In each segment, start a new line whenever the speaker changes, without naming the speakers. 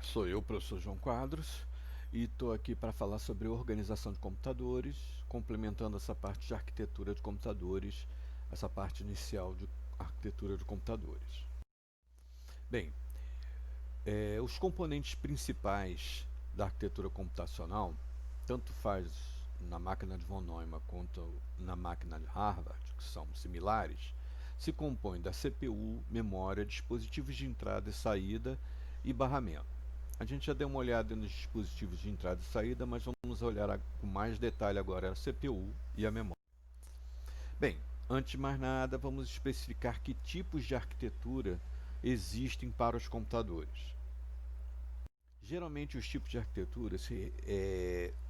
Sou eu, professor João Quadros, e estou aqui para falar sobre organização de computadores, complementando essa parte de arquitetura de computadores, essa parte inicial de arquitetura de computadores. Bem, os componentes principais da arquitetura computacional, tanto faz na máquina de von Neumann quanto na máquina de Harvard, que são similares, se compõem da CPU, memória, dispositivos de entrada e saída e barramento. A gente já deu uma olhada nos dispositivos de entrada e saída, mas vamos olhar com mais detalhe agora a CPU e a memória. Bem, antes de mais nada, vamos especificar que tipos de arquitetura existem para os computadores. Geralmente, os tipos de arquitetura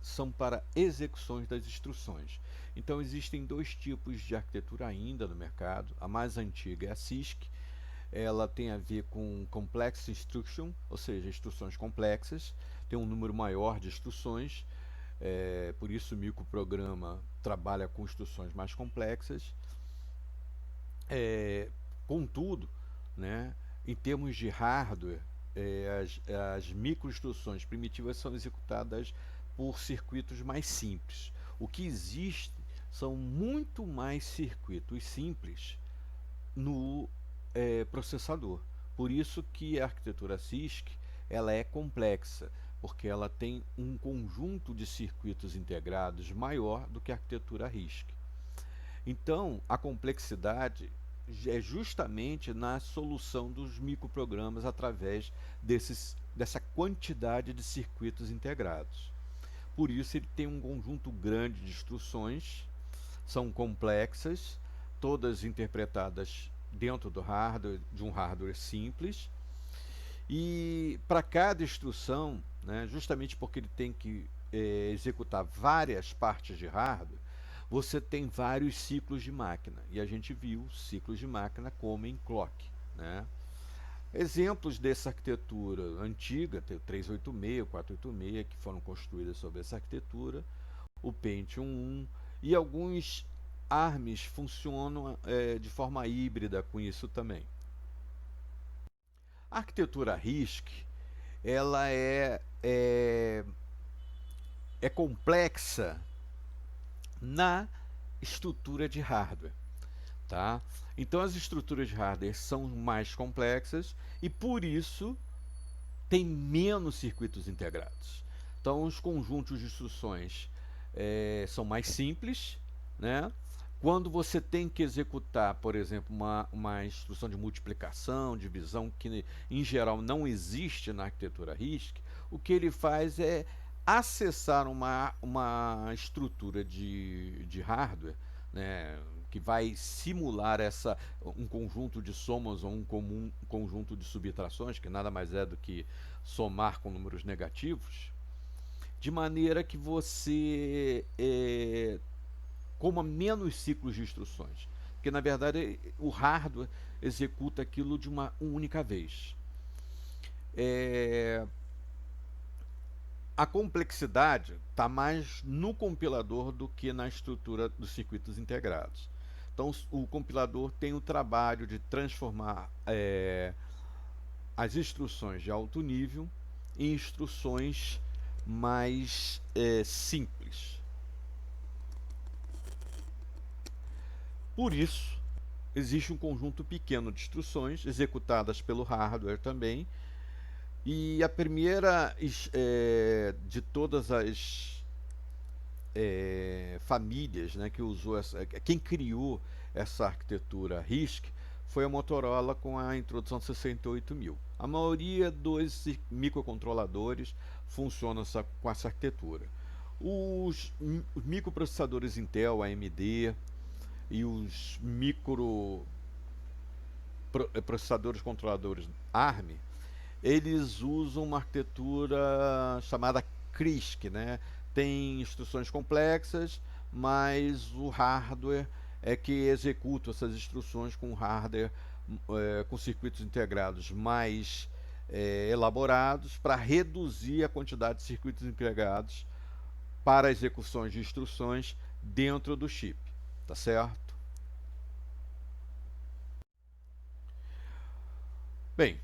são para execuções das instruções. Então, existem dois tipos de arquitetura ainda no mercado. A mais antiga é a CISC. Ela tem a ver com Complex Instruction, ou seja, instruções complexas. Tem um número maior de instruções. Por isso, o microprograma trabalha com instruções mais complexas. É, Contudo, né, em termos de hardware, as microinstruções primitivas são executadas por circuitos mais simples. O que existe são muito mais circuitos simples no processador. Por isso que a arquitetura CISC ela é complexa, porque ela tem um conjunto de circuitos integrados maior do que a arquitetura RISC. Então, a complexidade é justamente na solução dos microprogramas através dessa quantidade de circuitos integrados. Por isso, ele tem um conjunto grande de instruções, são complexas, todas interpretadas dentro do hardware, de um hardware simples. E para cada instrução, né, justamente porque ele tem que executar várias partes de hardware, você tem vários ciclos de máquina. E a gente viu ciclos de máquina como em clock. Né? Exemplos dessa arquitetura antiga, tem o 386, o 486, que foram construídas sobre essa arquitetura, o Pentium 1, e alguns ARMs funcionam de forma híbrida com isso também. A arquitetura RISC ela é complexa na estrutura de hardware. Tá? Então as estruturas de hardware são mais complexas e por isso tem menos circuitos integrados. Então os conjuntos de instruções são mais simples, né? Quando você tem que executar, por exemplo, uma instrução de multiplicação, divisão, que em geral não existe na arquitetura RISC, o que ele faz é acessar uma estrutura de hardware, né, que vai simular um conjunto de somas ou um conjunto de subtrações, que nada mais é do que somar com números negativos, de maneira que você coma menos ciclos de instruções. Porque, na verdade, o hardware executa aquilo de uma única vez. É, a complexidade está mais no compilador do que na estrutura dos circuitos integrados. Então, o compilador tem o trabalho de transformar as instruções de alto nível em instruções mais simples. Por isso, existe um conjunto pequeno de instruções executadas pelo hardware também, e a primeira de todas as famílias, né, que usou quem criou essa arquitetura RISC foi a Motorola com a introdução do 68000. A maioria dos microcontroladores funciona com essa arquitetura. Os microprocessadores Intel, AMD e os microprocessadores controladores ARM, eles usam uma arquitetura chamada CRISC, né? Tem instruções complexas, mas o hardware é que executa essas instruções com hardware com circuitos integrados mais elaborados para reduzir a quantidade de circuitos integrados para execuções de instruções dentro do chip, tá certo? Bem,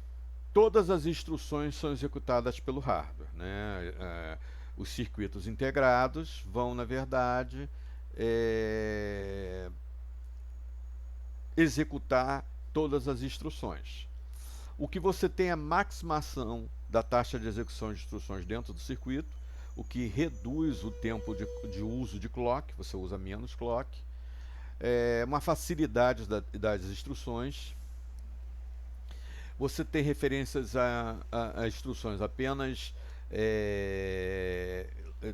todas as instruções são executadas pelo hardware, né? Os circuitos integrados vão, na verdade, é, executar todas as instruções. O que você tem é a maximação da taxa de execução de instruções dentro do circuito, o que reduz o tempo de uso de clock, você usa menos clock, uma facilidade das instruções. Você tem referências a instruções apenas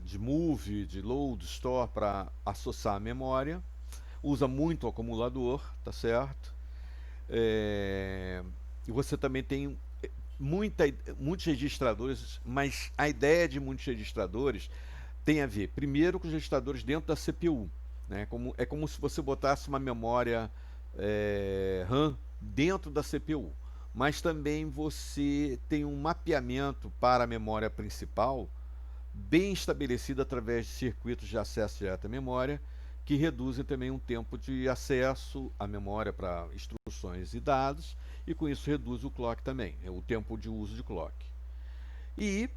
de move, de load, store para associar a memória. Usa muito o acumulador, tá certo? E você também tem muitos registradores, mas a ideia de muitos registradores tem a ver, primeiro, com os registradores dentro da CPU. Né? É como se você botasse uma memória RAM dentro da CPU. Mas também você tem um mapeamento para a memória principal bem estabelecido através de circuitos de acesso direto à memória, que reduzem também o tempo de acesso à memória para instruções e dados, e com isso reduz o clock também, o tempo de uso de clock. E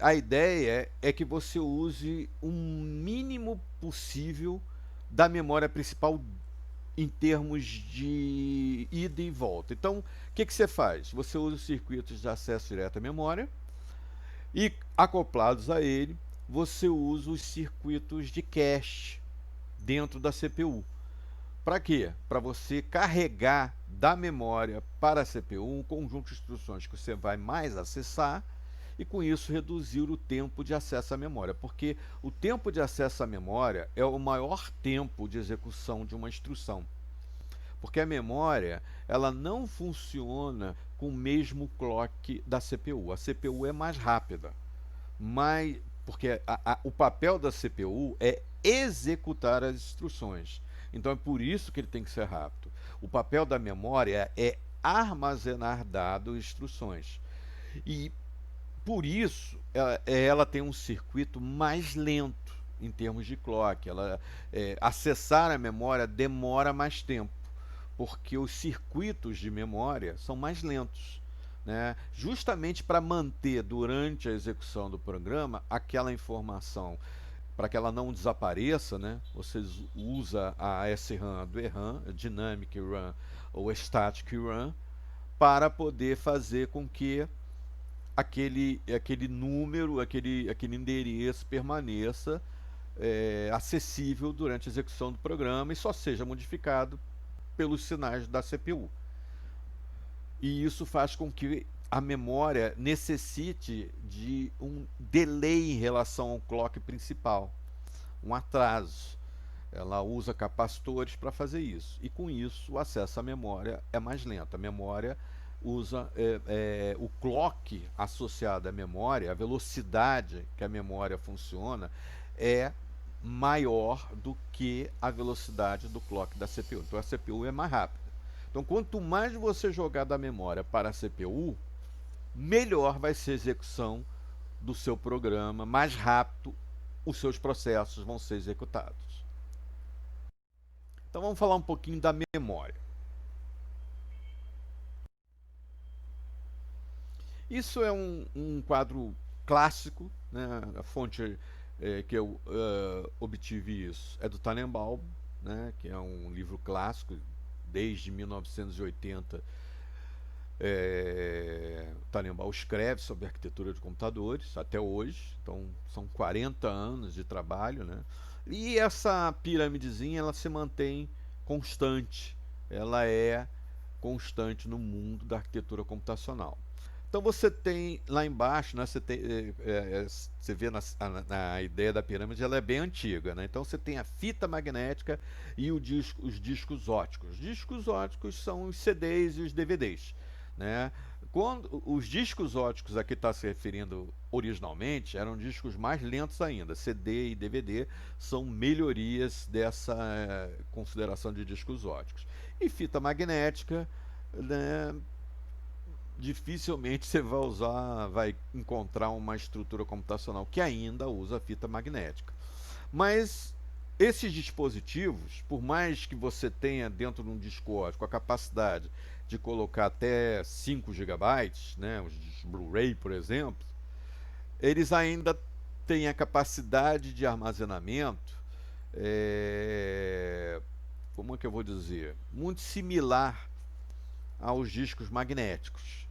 a ideia é que você use o mínimo possível da memória principal em termos de ida e volta. Então, o que você faz? Você usa os circuitos de acesso direto à memória e, acoplados a ele, você usa os circuitos de cache dentro da CPU. Para quê? Para você carregar da memória para a CPU um conjunto de instruções que você vai mais acessar e com isso reduzir o tempo de acesso à memória, porque o tempo de acesso à memória é o maior tempo de execução de uma instrução. Porque a memória, ela não funciona com o mesmo clock da CPU. A CPU é mais rápida, mas porque o papel da CPU é executar as instruções. Então é por isso que ele tem que ser rápido. O papel da memória é armazenar dados e instruções. E por isso ela tem um circuito mais lento em termos de clock. Acessar a memória demora mais tempo, porque os circuitos de memória são mais lentos. Né? Justamente para manter durante a execução do programa aquela informação, para que ela não desapareça, né? Você usa a SRAM do ERAM, Dynamic RAM ou Static RAM, para poder fazer com que aquele número, aquele endereço permaneça acessível durante a execução do programa e só seja modificado pelos sinais da CPU. E isso faz com que a memória necessite de um delay em relação ao clock principal, um atraso. Ela usa capacitores para fazer isso. E com isso o acesso à memória é mais lento. A memória usa o clock associado à memória, a velocidade que a memória funciona é maior do que a velocidade do clock da CPU. Então a CPU é mais rápida. Então quanto mais você jogar da memória para a CPU, melhor vai ser a execução do seu programa, mais rápido os seus processos vão ser executados. Então vamos falar um pouquinho da memória. Isso é um quadro clássico, né? A fonte que eu obtive isso é do Tannenbaum, né? Que é um livro clássico, desde 1980. Tannenbaum escreve sobre arquitetura de computadores até hoje, então são 40 anos de trabalho, né? E essa pirâmidezinha ela se mantém constante, ela é constante no mundo da arquitetura computacional. Então você tem lá embaixo, né, você vê na ideia da pirâmide, ela é bem antiga, né? Então você tem a fita magnética e os discos óticos. Os discos óticos são os CDs e os DVDs. Né? Quando os discos óticos a que está se referindo originalmente eram discos mais lentos ainda. CD e DVD são melhorias dessa consideração de discos óticos. E fita magnética, né, dificilmente você vai encontrar uma estrutura computacional que ainda usa fita magnética. Mas Esses dispositivos, por mais que você tenha dentro de um disco ótico a capacidade de colocar até 5 gigabytes, né, os Blu-ray, por exemplo, eles ainda têm a capacidade de armazenamento, é, como é que eu vou dizer, muito similar aos discos magnéticos,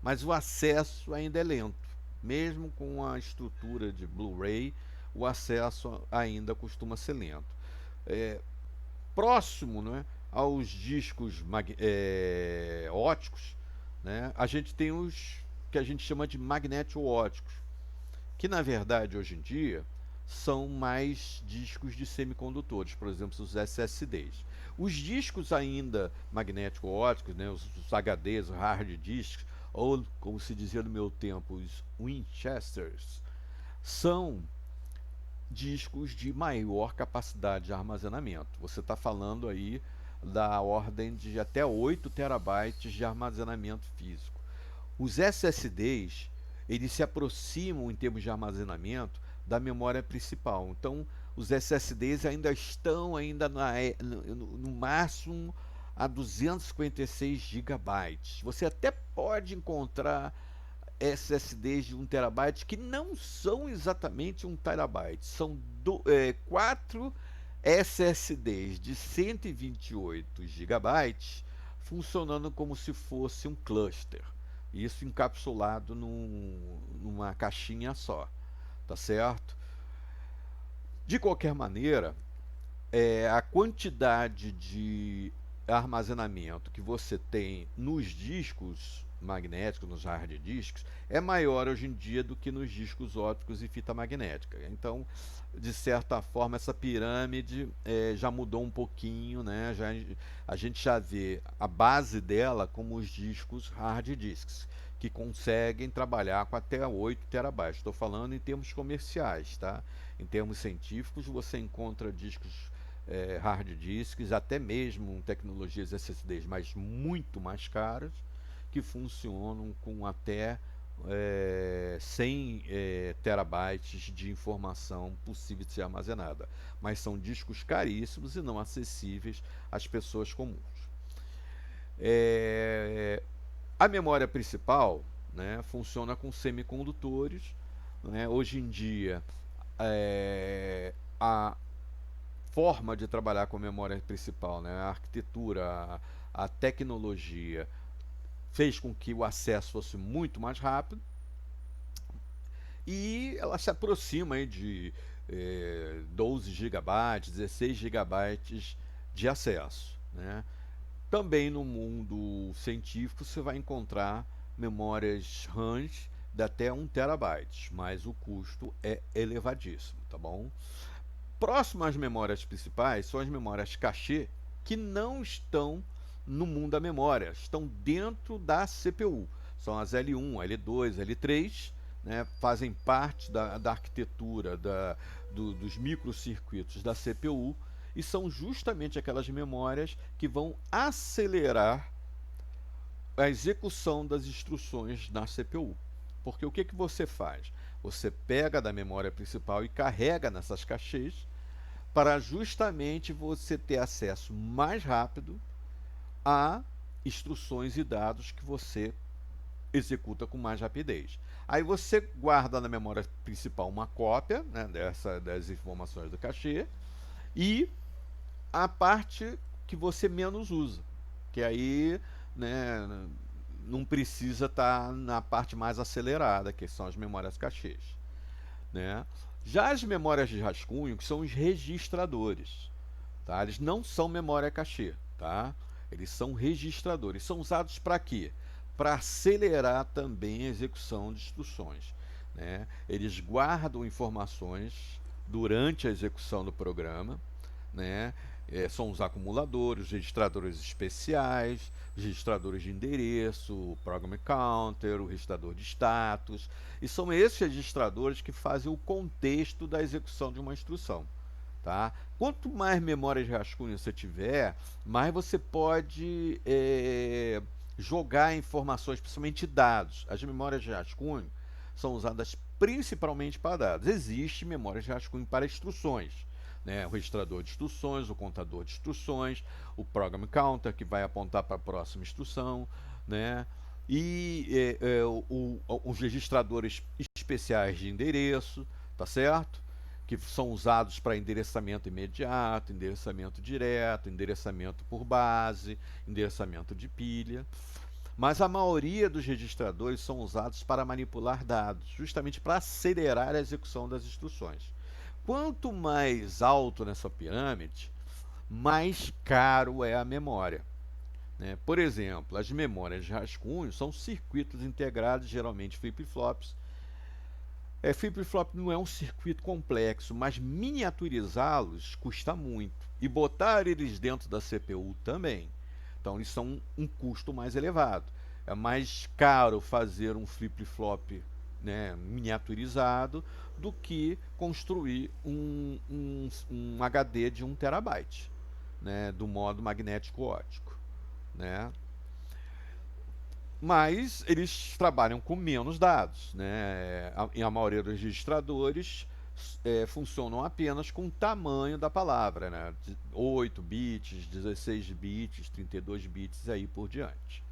mas o acesso ainda é lento. Mesmo com a estrutura de Blu-ray, o acesso ainda costuma ser lento. É, próximo, né, aos discos óticos, né, a gente tem os que a gente chama de magnético-óticos, que na verdade hoje em dia são mais discos de semicondutores, por exemplo, os SSDs. Os discos ainda magnético-óticos, né, os HDs, os hard disks, ou como se dizia no meu tempo, os Winchesters, são discos de maior capacidade de armazenamento. Você está falando aí da ordem de até 8 terabytes de armazenamento físico. Os SSDs, eles se aproximam em termos de armazenamento da memória principal. Então, os SSDs ainda estão no máximo a 256 gigabytes. Você até pode encontrar SSDs de 1 terabyte que não são exatamente 1 terabyte, são 4 SSDs de 128 gigabytes funcionando como se fosse um cluster. Isso encapsulado numa caixinha só, tá certo? De qualquer maneira, a quantidade de armazenamento que você tem nos discos magnéticos, nos hard disks, é maior hoje em dia do que nos discos ópticos e fita magnética. Então, de certa forma, essa pirâmide já mudou um pouquinho, né? A gente já vê a base dela como os discos hard disks, que conseguem trabalhar com até 8 terabytes. Estou falando em termos comerciais, tá? Em termos científicos, você encontra discos hard disks, até mesmo tecnologias SSDs, mas muito mais caras, que funcionam com até 100 terabytes de informação possível de ser armazenada. Mas são discos caríssimos e não acessíveis às pessoas comuns. A memória principal, né, funciona com semicondutores. Né? Hoje em dia, a forma de trabalhar com a memória principal, né, a arquitetura, a tecnologia, fez com que o acesso fosse muito mais rápido e ela se aproxima aí de 12 gigabytes, 16 gigabytes de acesso. Né? Também no mundo científico você vai encontrar memórias RAMs de até 1 terabyte, mas o custo é elevadíssimo, tá bom? Próximo às memórias principais são as memórias cachê, que não estão no mundo da memória, estão dentro da CPU. São as L1, L2, L3, né, fazem parte da arquitetura dos microcircuitos da CPU e são justamente aquelas memórias que vão acelerar a execução das instruções na CPU. Porque o que você faz? Você pega da memória principal e carrega nessas cachês para justamente você ter acesso mais rápido a instruções e dados que você executa com mais rapidez. Aí você guarda na memória principal uma cópia, né, das informações do cachê e a parte que você menos usa, que aí, né, não precisa estar na parte mais acelerada, que são as memórias cachês. Né? Já as memórias de rascunho, que são os registradores, tá? Eles não são memória cachê, tá? Eles são registradores. São usados para quê? Para acelerar também a execução de instruções. Né? Eles guardam informações durante a execução do programa. Né? São os acumuladores, os registradores especiais, os registradores de endereço, o Program Counter, o registrador de status. E são esses registradores que fazem o contexto da execução de uma instrução. Tá? Quanto mais memória de rascunho você tiver, mais você pode jogar informações, principalmente dados. As memórias de rascunho são usadas principalmente para dados. Existe memória de rascunho para instruções, né? O registrador de instruções, o contador de instruções, o program counter, que vai apontar para a próxima instrução, né? E os registradores especiais de endereço, tá certo? Que são usados para endereçamento imediato, endereçamento direto, endereçamento por base, endereçamento de pilha. Mas a maioria dos registradores são usados para manipular dados, justamente para acelerar a execução das instruções. Quanto mais alto nessa pirâmide, mais caro é a memória, né? Por exemplo, as memórias de rascunho são circuitos integrados, geralmente flip-flops. Flip-flop não é um circuito complexo, mas miniaturizá-los custa muito. E botar eles dentro da CPU também. Então, eles são um custo mais elevado. É mais caro fazer um flip-flop, né, miniaturizado do que construir um HD de 1 TB, né, do modo magnético ótico, né? Mas eles trabalham com menos dados, né? A maioria dos registradores funcionam apenas com o tamanho da palavra, né? 8 bits, 16 bits, 32 bits e aí por diante.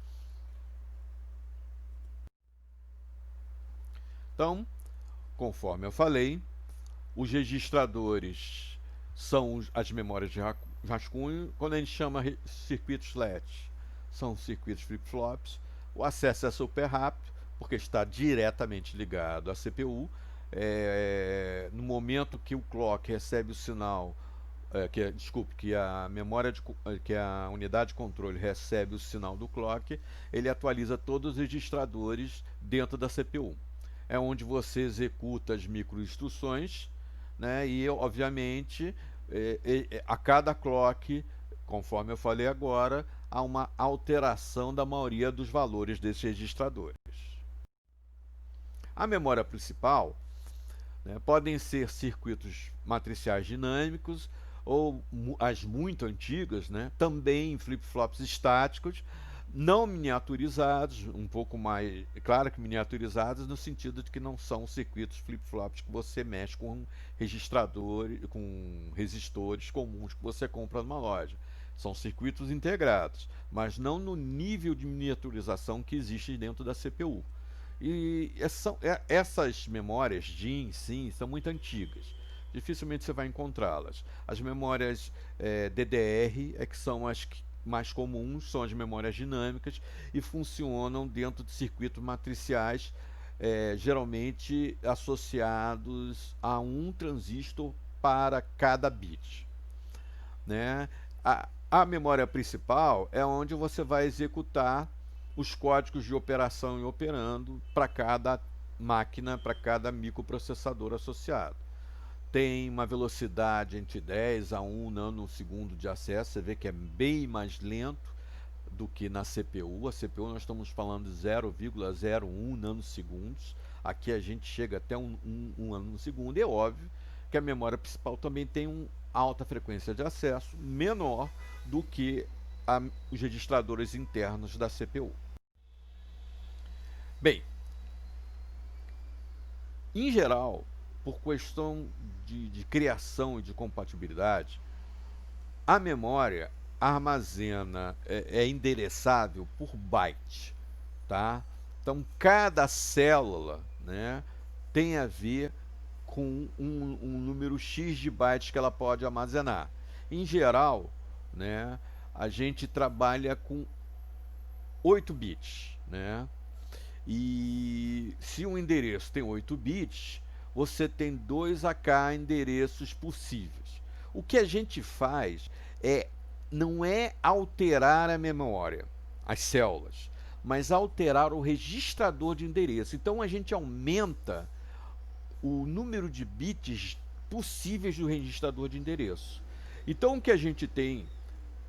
Então, conforme eu falei, os registradores são as memórias de rascunho. Quando a gente chama circuitos latch, são circuitos flip-flops. O acesso é super rápido, porque está diretamente ligado à CPU. No momento que o clock recebe o sinal, que a memória que a unidade de controle recebe o sinal do clock, ele atualiza todos os registradores dentro da CPU. É onde você executa as microinstruções, né? E obviamente a cada clock, conforme eu falei agora, há uma alteração da maioria dos valores desses registradores. A memória principal, né, podem ser circuitos matriciais dinâmicos ou as muito antigas, né, também flip-flops estáticos, não miniaturizados, um pouco mais, claro que miniaturizados no sentido de que não são circuitos flip-flops que você mexe com registradores, com resistores comuns que você compra numa loja. São circuitos integrados, mas não no nível de miniaturização que existe dentro da CPU. E essas memórias DIMM, sim, são muito antigas. Dificilmente você vai encontrá-las. As memórias DDR é que são as mais comuns, são as memórias dinâmicas e funcionam dentro de circuitos matriciais, geralmente associados a um transistor para cada bit, né? A memória principal é onde você vai executar os códigos de operação e operando para cada máquina, para cada microprocessador associado. Tem uma velocidade entre 10 a 1 nanosegundo de acesso, você vê que é bem mais lento do que na CPU. A CPU nós estamos falando de 0,01 nanosegundos, aqui a gente chega até um nanosegundo. E é óbvio que a memória principal também tem uma alta frequência de acesso, menor do que os registradores internos da CPU. Bem, em geral, por questão de criação e de compatibilidade, a memória armazena, é endereçável por byte, tá? Então, cada célula, né, tem a ver com um número X de bytes que ela pode armazenar. Em geral, né, a gente trabalha com 8 bits, né? E se um endereço tem 8 bits, você tem 2 AK endereços possíveis. O que a gente faz não é alterar a memória, as células, mas alterar o registrador de endereço. Então a gente aumenta o número de bits possíveis do registrador de endereço. Então o que a gente tem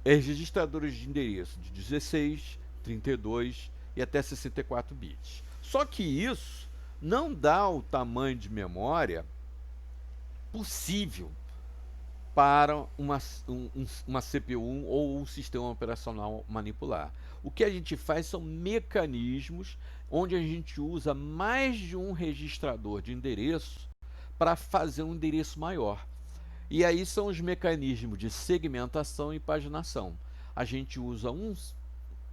é registradores de endereço de 16, 32 e até 64 bits. Só que isso não dá o tamanho de memória possível para uma CPU ou um sistema operacional manipular. O que a gente faz são mecanismos onde a gente usa mais de um registrador de endereço para fazer um endereço maior. E aí são os mecanismos de segmentação e paginação. A gente usa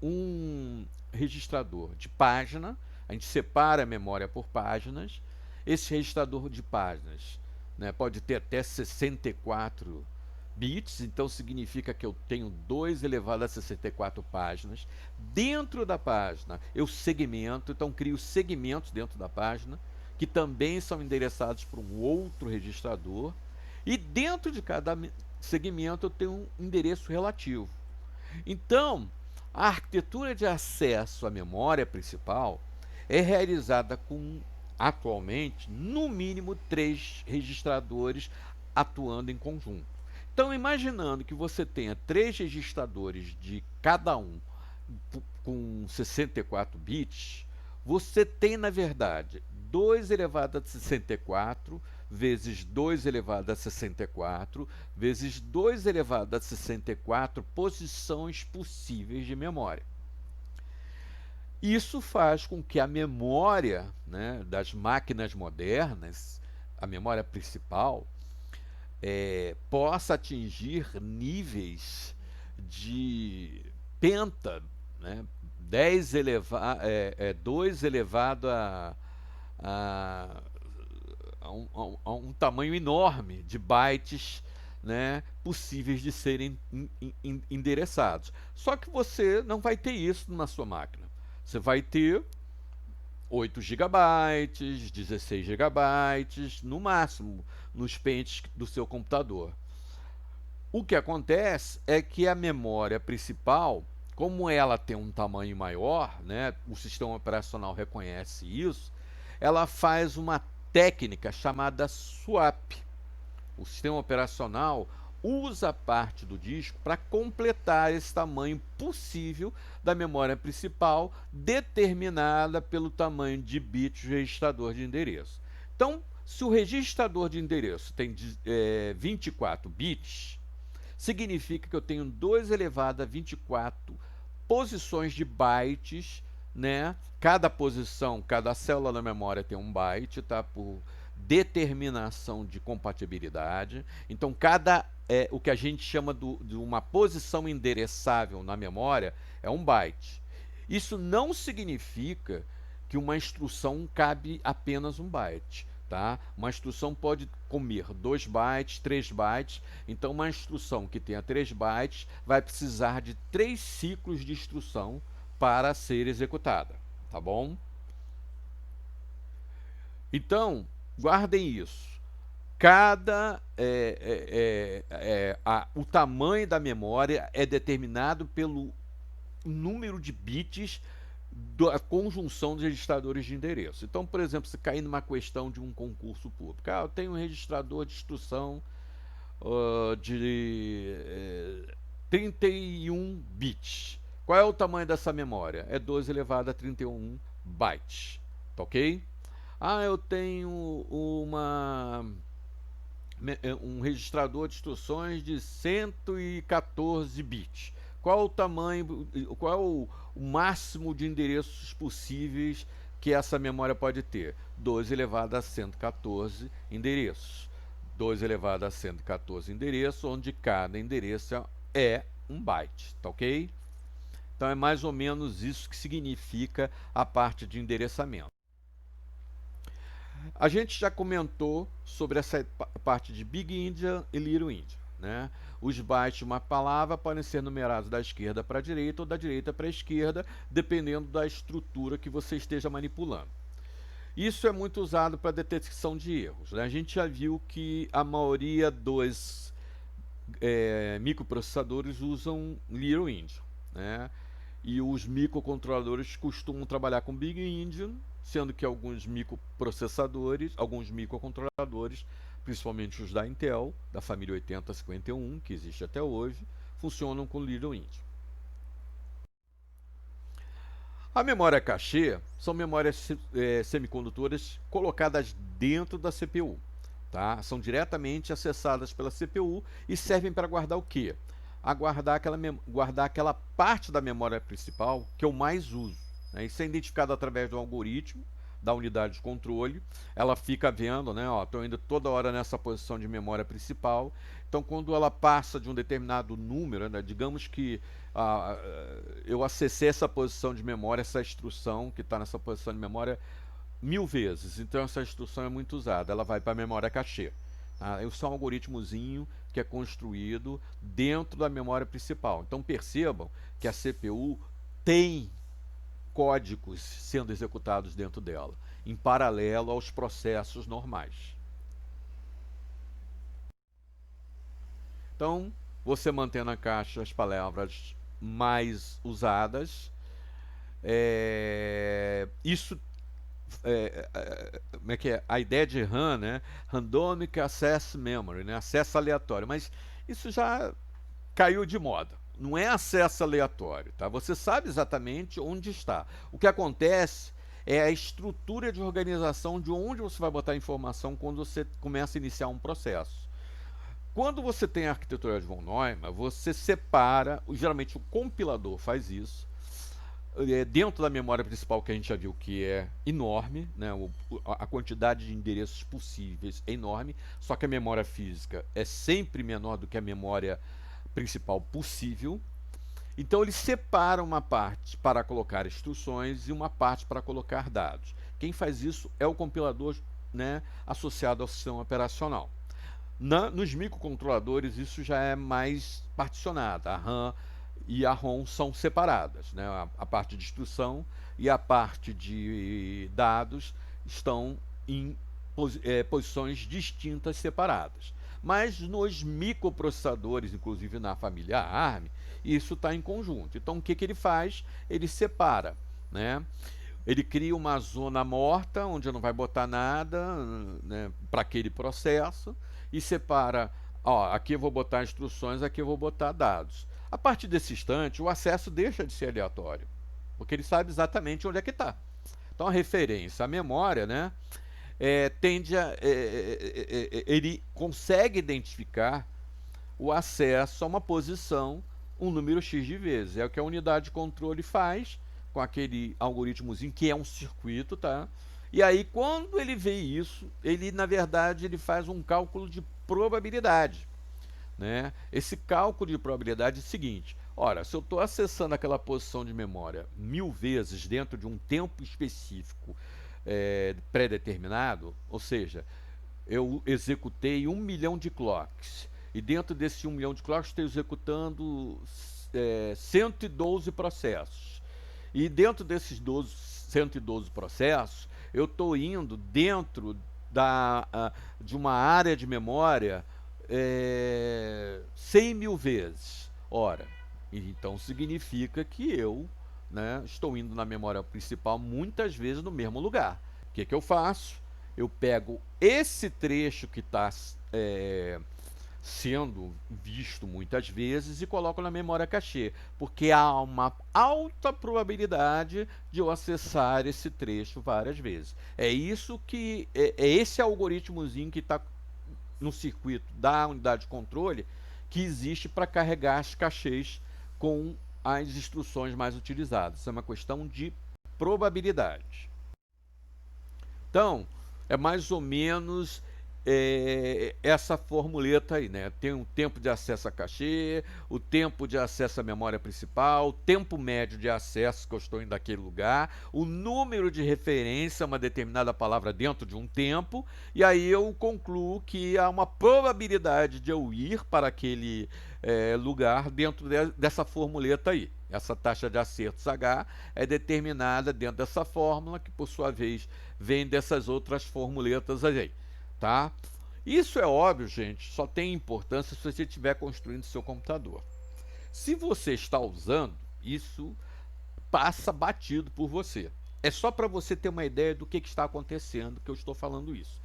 um registrador de página, a gente separa a memória por páginas. Esse registrador de páginas, né, pode ter até 64 bits, então significa que eu tenho 2 elevado a 64 páginas. Dentro da página eu segmento, então crio segmentos dentro da página, que também são endereçados para um outro registrador, e dentro de cada segmento eu tenho um endereço relativo. Então, a arquitetura de acesso à memória principal é realizada com, atualmente, no mínimo 3 registradores atuando em conjunto. Então, imaginando que você tenha 3 registradores de cada um com 64 bits, você tem, na verdade, 2 elevado a 64 vezes 2 elevado a 64 vezes 2 elevado a 64 posições possíveis de memória. Isso faz com que a memória, né, das máquinas modernas, a memória principal, possa atingir níveis de penta, né, 2 elevado a, a um tamanho enorme de bytes, né, possíveis de serem endereçados. Só que você não vai ter isso na sua máquina. Você vai ter 8 gigabytes, 16 gigabytes, no máximo, nos pentes do seu computador. O que acontece é que a memória principal, como ela tem um tamanho maior, né, o sistema operacional reconhece isso, ela faz uma técnica chamada swap. O sistema operacional usa parte do disco para completar esse tamanho possível da memória principal, determinada pelo tamanho de bits do registrador de endereço. Então, se o registrador de endereço tem 24 bits, significa que eu tenho 2 elevado a 24 posições de bytes, né? Cada posição, cada célula da memória tem um byte, tá? Por determinação de compatibilidade. Então, o que a gente chama de uma posição endereçável na memória é um byte. Isso não significa que uma instrução cabe apenas um byte. Tá? Uma instrução pode comer 2 bytes, 3 bytes. Então, uma instrução que tenha 3 bytes vai precisar de 3 ciclos de instrução para ser executada. Tá bom? Então, guardem isso. O tamanho da memória é determinado pelo número de bits da conjunção dos registradores de endereço. Então, por exemplo, se cair numa questão de um concurso público, eu tenho um registrador de instrução de 31 bits. Qual é o tamanho dessa memória? É 12 elevado a 31 bytes. Tá ok? Eu tenho um registrador de instruções de 114 bits. Qual o tamanho, qual é o máximo de endereços possíveis que essa memória pode ter? 12 elevado a 114 endereços. 12 elevado a 114 endereços, onde cada endereço é um byte, tá ok? Então é mais ou menos isso que significa a parte de endereçamento. A gente já comentou sobre essa parte de Big Endian e Little Endian, né? Os bytes de uma palavra podem ser numerados da esquerda para a direita ou da direita para a esquerda, dependendo da estrutura que você esteja manipulando. Isso é muito usado para detecção de erros, né? A gente já viu que a maioria dos microprocessadores usam Little Endian, né? E os microcontroladores costumam trabalhar com Big Endian, sendo que alguns microprocessadores, alguns microcontroladores, principalmente os da Intel, da família 8051, que existe até hoje, funcionam com Little Endian. A memória cache são memórias semicondutoras colocadas dentro da CPU. Tá? São diretamente acessadas pela CPU e servem para guardar o quê? Guardar aquela parte da memória principal que eu mais uso. Né? Isso é identificado através de um algoritmo, da unidade de controle, ela fica vendo, né, ó, estou indo toda hora nessa posição de memória principal. Então, quando ela passa de um determinado número, né, digamos que eu acessei essa posição de memória, essa instrução que está nessa posição de memória 1000 vezes, então essa instrução é muito usada, ela vai para a memória cache. Tá? Isso é um algoritmozinho que é construído dentro da memória principal. Então percebam que a CPU tem códigos sendo executados dentro dela, em paralelo aos processos normais. Então, você mantém na caixa as palavras mais usadas. Isso como é que é? A ideia de RAM, né? Random Access Memory, né? Acesso aleatório. Mas isso já caiu de moda. Não é acesso aleatório, tá? Você sabe exatamente onde está. O que acontece é a estrutura de organização de onde você vai botar a informação quando você começa a iniciar um processo. Quando você tem a arquitetura de von Neumann, você separa, geralmente o compilador faz isso, dentro da memória principal, que a gente já viu que é enorme, né? A quantidade de endereços possíveis é enorme, só que a memória física é sempre menor do que a memória principal possível. Então ele separa uma parte para colocar instruções e uma parte para colocar dados. Quem faz isso é o compilador, né, associado ao sistema operacional. Nos microcontroladores isso já é mais particionado. A RAM e a ROM são separadas, né? A parte de instrução e a parte de dados estão em posições distintas, separadas. Mas nos microprocessadores, inclusive na família ARM, isso está em conjunto. Então o que ele faz? Ele separa, né? Ele cria uma zona morta, onde não vai botar nada, né, para aquele processo, e separa, ó, aqui eu vou botar instruções, aqui eu vou botar dados. A partir desse instante, o acesso deixa de ser aleatório, porque ele sabe exatamente onde é que está. Então a referência, a memória, né, ele consegue identificar o acesso a uma posição um número X de vezes. É o que a unidade de controle faz com aquele algoritmozinho que é um circuito, tá? E aí, quando ele vê isso, ele, na verdade, ele faz um cálculo de probabilidade, né? Esse cálculo de probabilidade é o seguinte: ora, se eu estou acessando aquela posição de memória 1000 vezes dentro de um tempo específico pré-determinado, ou seja, eu executei 1 milhão de clocks, e dentro desse 1 milhão de clocks estou executando 112 processos. E dentro desses 112 processos, eu estou indo dentro de uma área de memória 100.000 vezes. Ora, então significa que eu, né, estou indo na memória principal muitas vezes no mesmo lugar. O que eu faço? Eu pego esse trecho que está sendo visto muitas vezes e coloco na memória cache, porque há uma alta probabilidade de eu acessar esse trecho várias vezes. É isso que é esse algoritmozinho que está no circuito da unidade de controle que existe para carregar as caches com as instruções mais utilizadas. Isso é uma questão de probabilidade. Então, é mais ou menos essa formuleta aí, né? Tem um tempo de acesso a cache, o tempo de acesso à memória principal, o tempo médio de acesso que eu estou indo daquele lugar, o número de referência a uma determinada palavra dentro de um tempo, e aí eu concluo que há uma probabilidade de eu ir para aquele lugar dentro dessa formuleta aí. Essa taxa de acertos H é determinada dentro dessa fórmula, que por sua vez vem dessas outras formuletas aí. Tá? Isso é óbvio, gente, só tem importância se você estiver construindo seu computador. Se você está usando, isso passa batido por você. É só para você ter uma ideia do que está acontecendo que eu estou falando isso.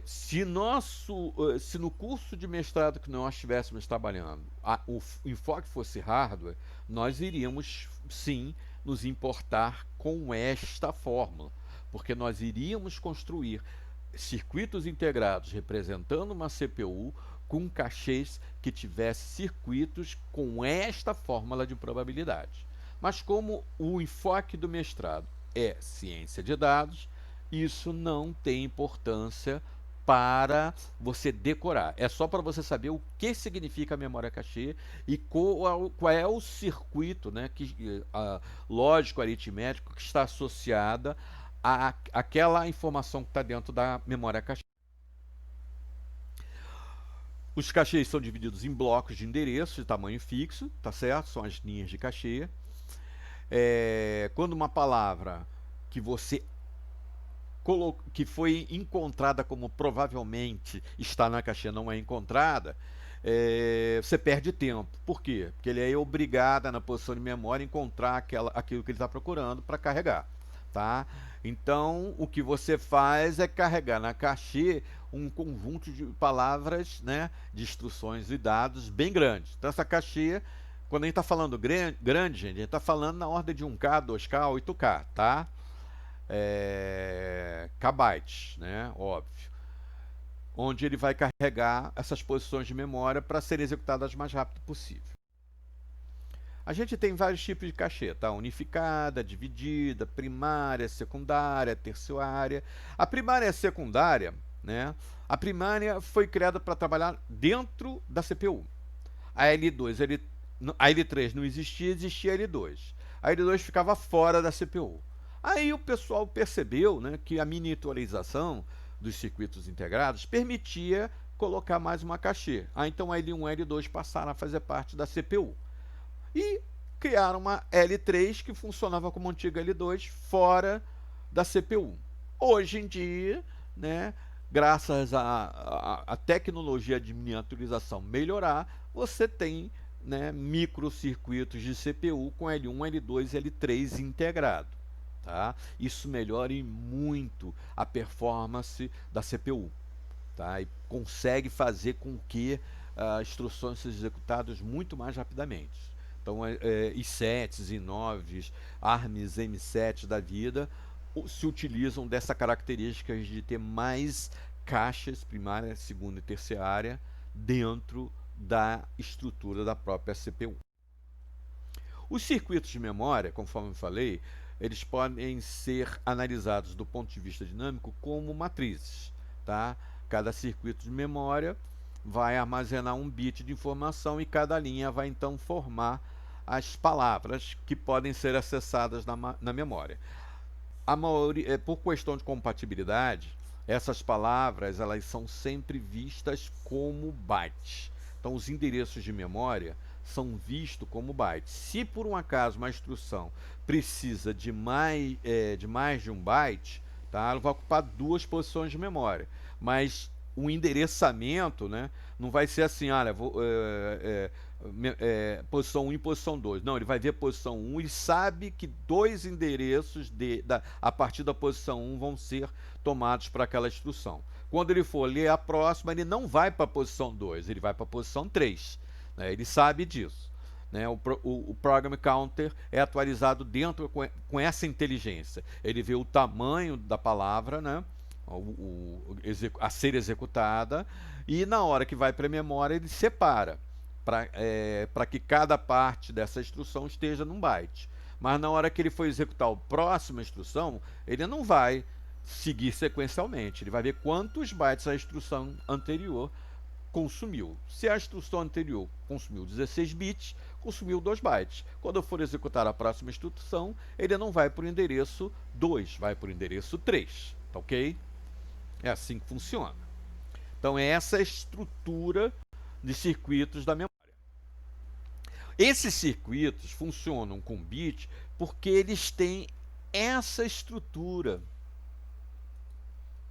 Se no curso de mestrado que nós estivéssemos trabalhando, o enfoque fosse hardware, nós iríamos sim nos importar com esta fórmula, porque nós iríamos construir circuitos integrados representando uma CPU com cachês que tivesse circuitos com esta fórmula de probabilidade. Mas como o enfoque do mestrado é ciência de dados, isso não tem importância para você decorar. É só para você saber o que significa a memória cache e qual é o circuito, né, lógico aritmético que está associada àquela informação que está dentro da memória cache. Os cachês são divididos em blocos de endereço de tamanho fixo, tá certo? São as linhas de cachê. Quando uma palavra que você que foi encontrada como provavelmente está na caixa não é encontrada, você perde tempo. Por quê? Porque ele é obrigado, na posição de memória, a encontrar aquilo que ele está procurando para carregar. Tá? Então, o que você faz é carregar na cache um conjunto de palavras, né, de instruções e dados bem grandes. Então, essa cache, quando a gente está falando grande, gente, a gente está falando na ordem de 1K, 2K, 8K, tá? Kbytes, né? Óbvio. Onde ele vai carregar essas posições de memória para serem executadas o mais rápido possível. A gente tem vários tipos de cachê, tá? Unificada, dividida, primária, secundária, terciária. A primária e a secundária, né? A primária foi criada para trabalhar dentro da CPU. A L2, a L3 não existia, existia a L2. A L2 ficava fora da CPU. Aí o pessoal percebeu, né, que a miniaturização dos circuitos integrados permitia colocar mais uma cachê. Então a L1 e a L2 passaram a fazer parte da CPU. E criaram uma L3 que funcionava como antiga L2 fora da CPU. Hoje em dia, né, graças à tecnologia de miniaturização melhorar, você tem, né, microcircuitos de CPU com L1, L2 e L3 integrado. Tá? Isso melhora muito a performance da CPU. Tá? E consegue fazer com que instruções sejam executadas muito mais rapidamente. Então, i7s, i9s, ARMs, M7 da vida se utilizam dessa característica de ter mais caixas primária, segunda e terciária dentro da estrutura da própria CPU. Os circuitos de memória, conforme eu falei, eles podem ser analisados do ponto de vista dinâmico como matrizes. Tá? Cada circuito de memória vai armazenar um bit de informação e cada linha vai então formar as palavras que podem ser acessadas na memória. Por questão de compatibilidade, essas palavras elas são sempre vistas como bytes. Então, os endereços de memória são vistos como bytes. Se por um acaso uma instrução precisa de mais de um byte, tá? Ela vai ocupar duas posições de memória. Mas o endereçamento, né, não vai ser assim, olha, posição 1 e posição 2. Não, ele vai ver a posição 1 e sabe que dois endereços a partir da posição 1 vão ser tomados para aquela instrução. Quando ele for ler a próxima, ele não vai para a posição 2, ele vai para a posição 3. Né? Ele sabe disso. Né? O Program Counter é atualizado dentro com essa inteligência. Ele vê o tamanho da palavra, né? A ser executada, e na hora que vai para a memória ele separa para que cada parte dessa instrução esteja num byte. Mas na hora que ele for executar a próxima instrução, ele não vai seguir sequencialmente, ele vai ver quantos bytes a instrução anterior consumiu. Se a instrução anterior consumiu 16 bits, consumiu 2 bytes. Quando eu for executar a próxima instrução, ele não vai para o endereço 2, vai para o endereço 3. Tá ok? É assim que funciona. Então, essa é a estrutura de circuitos da memória. Esses circuitos funcionam com bit porque eles têm essa estrutura.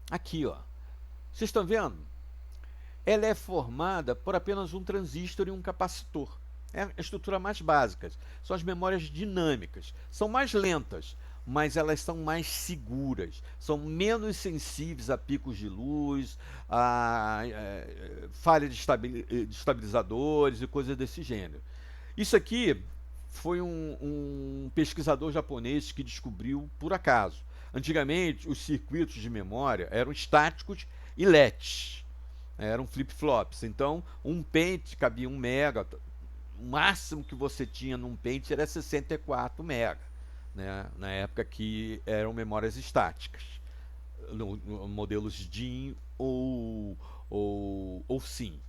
Aqui, ó. Vocês estão vendo? Ela é formada por apenas um transistor e um capacitor. É a estrutura mais básica. São as memórias dinâmicas. São mais lentas, mas elas são mais seguras. São menos sensíveis a picos de luz, a falha de estabilizadores e coisas desse gênero. Isso aqui foi um pesquisador japonês que descobriu por acaso. Antigamente, os circuitos de memória eram estáticos e LEDs. Eram flip-flops. Então, um pente cabia 1 mega. O máximo que você tinha num pente era 64 mega. né, na época que eram memórias estáticas, no modelos DIN ou SIM.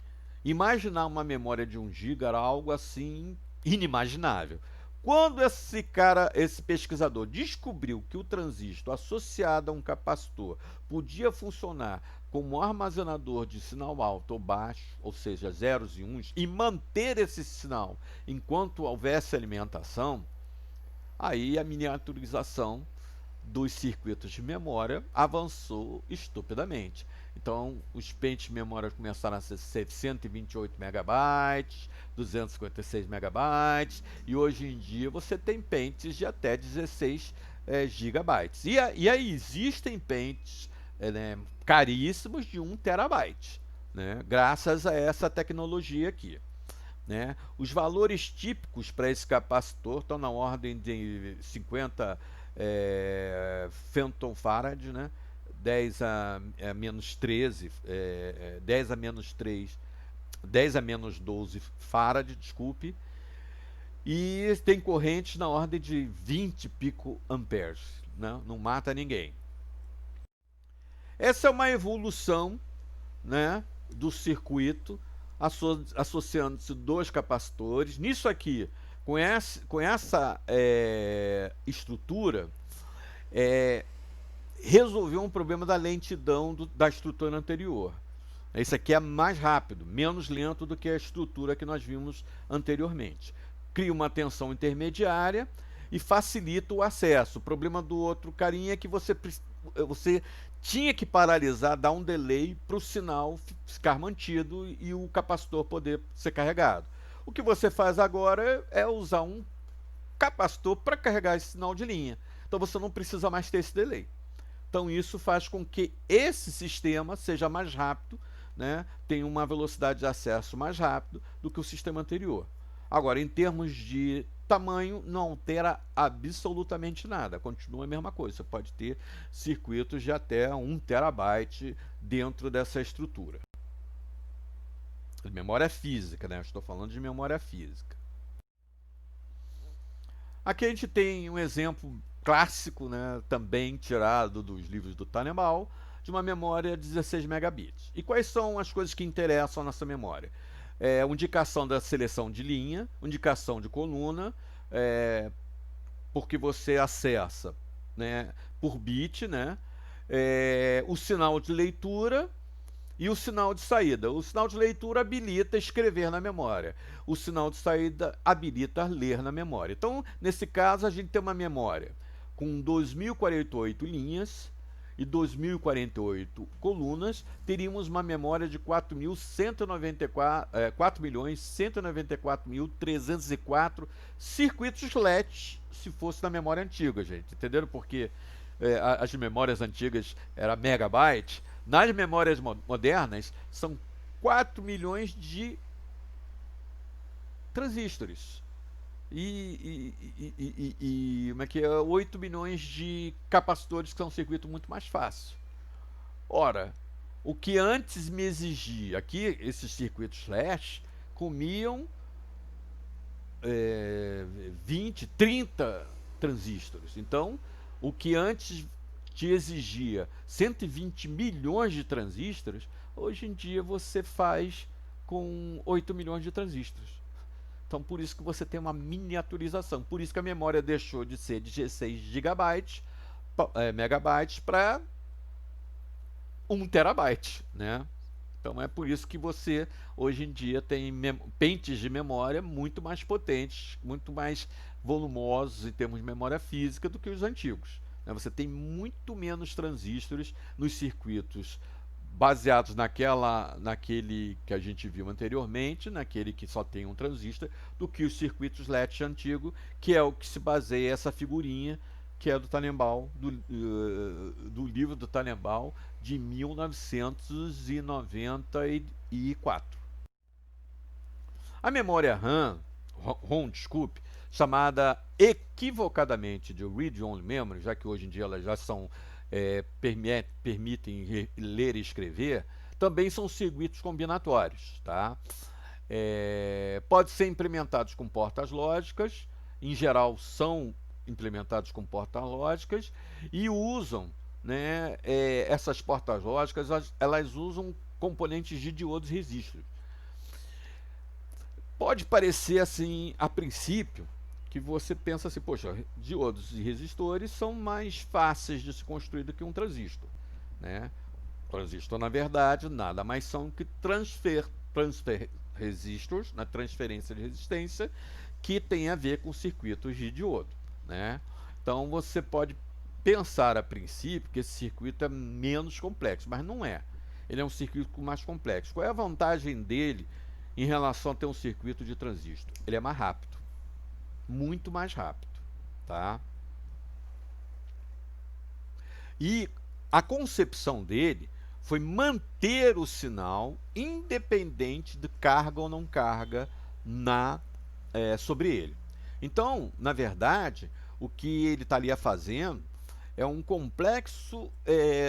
Imaginar uma memória de 1 GB era algo assim inimaginável. Quando esse pesquisador descobriu que o transistor associado a um capacitor podia funcionar como armazenador de sinal alto ou baixo, ou seja, zeros e uns, e manter esse sinal enquanto houvesse alimentação, aí a miniaturização dos circuitos de memória avançou estupidamente. Então, os pentes de memória começaram a ser 128 megabytes, 256 megabytes, e hoje em dia você tem pentes de até 16 gigabytes. E aí existem pentes né, caríssimos de 1 terabyte, né, graças a essa tecnologia aqui. Né? Os valores típicos para esse capacitor estão na ordem de 50 femtofarad, né? 10 a menos 13, 10 a menos 3, 10 a menos 12 farad, desculpe, e tem correntes na ordem de 20 picoamperes, né? Não mata ninguém. Essa é uma evolução, né, do circuito associando-se dois capacitores. Nisso aqui, com essa estrutura, resolveu um problema da lentidão da estrutura anterior. Esse aqui é mais rápido, menos lento do que a estrutura que nós vimos anteriormente. Cria uma tensão intermediária e facilita o acesso. O problema do outro carinha é que você tinha que paralisar, dar um delay para o sinal ficar mantido e o capacitor poder ser carregado. O que você faz agora é usar um capacitor para carregar esse sinal de linha. Então você não precisa mais ter esse delay. Então isso faz com que esse sistema seja mais rápido, né, tenha uma velocidade de acesso mais rápido do que o sistema anterior. Agora, em termos de tamanho, não altera absolutamente nada, continua a mesma coisa. Você pode ter circuitos de até 1 terabyte dentro dessa estrutura. Memória física, né? Eu estou falando de memória física. Aqui a gente tem um exemplo clássico, né, também tirado dos livros do Tannenbaum, de uma memória de 16 megabits. E quais são as coisas que interessam nessa memória? Indicação da seleção de linha, indicação de coluna, porque você acessa, né, por bit, né, o sinal de leitura e o sinal de saída. O sinal de leitura habilita escrever na memória. O sinal de saída habilita ler na memória. Então, nesse caso, a gente tem uma memória com 2.048 linhas e 2.048 colunas, teríamos uma memória de 4.194.304 circuitos LED, se fosse na memória antiga, gente. Entenderam? Porque as memórias antigas eram megabyte. Nas memórias modernas, são 4 milhões de transistores. Como é que é? 8 milhões de capacitores, que são um circuito muito mais fácil. Ora, o que antes me exigia, aqui esses circuitos flash comiam 20, 30 transistores. Então, o que antes te exigia 120 milhões de transistores, hoje em dia você faz com 8 milhões de transistores. Então, por isso que você tem uma miniaturização. Por isso que a memória deixou de ser de 16 gigabytes, megabytes para 1 terabyte, né? Então, é por isso que você, hoje em dia, tem pentes de memória muito mais potentes, muito mais volumosos em termos de memória física do que os antigos. Você tem muito menos transistores nos circuitos baseados naquele que a gente viu anteriormente, naquele que só tem um transistor, do que os circuitos LED antigos, que é o que se baseia essa figurinha, que é do Tannenbaum, do livro do Tannenbaum, de 1994. A memória ROM, desculpe, chamada equivocadamente de Read-Only Memory, já que hoje em dia elas já são permitem ler e escrever, também são circuitos combinatórios, tá? Pode ser implementados com portas lógicas, em geral são implementados com portas lógicas e usam, né, essas portas lógicas, elas usam componentes de diodos e resistores. Pode parecer assim, a princípio, que você pensa assim, poxa, diodos e resistores são mais fáceis de se construir do que um transistor, né? Transistor, na verdade, nada mais são que transfer resistors, na transferência de resistência, que tem a ver com circuitos de diodo, né? Então você pode pensar a princípio que esse circuito é menos complexo, mas não é. Ele é um circuito mais complexo. Qual é a vantagem dele em relação a ter um circuito de transistor? Ele é mais rápido, muito mais rápido, tá? E a concepção dele foi manter o sinal independente de carga ou não carga sobre ele. Então, na verdade, o que ele estaria fazendo é um complexo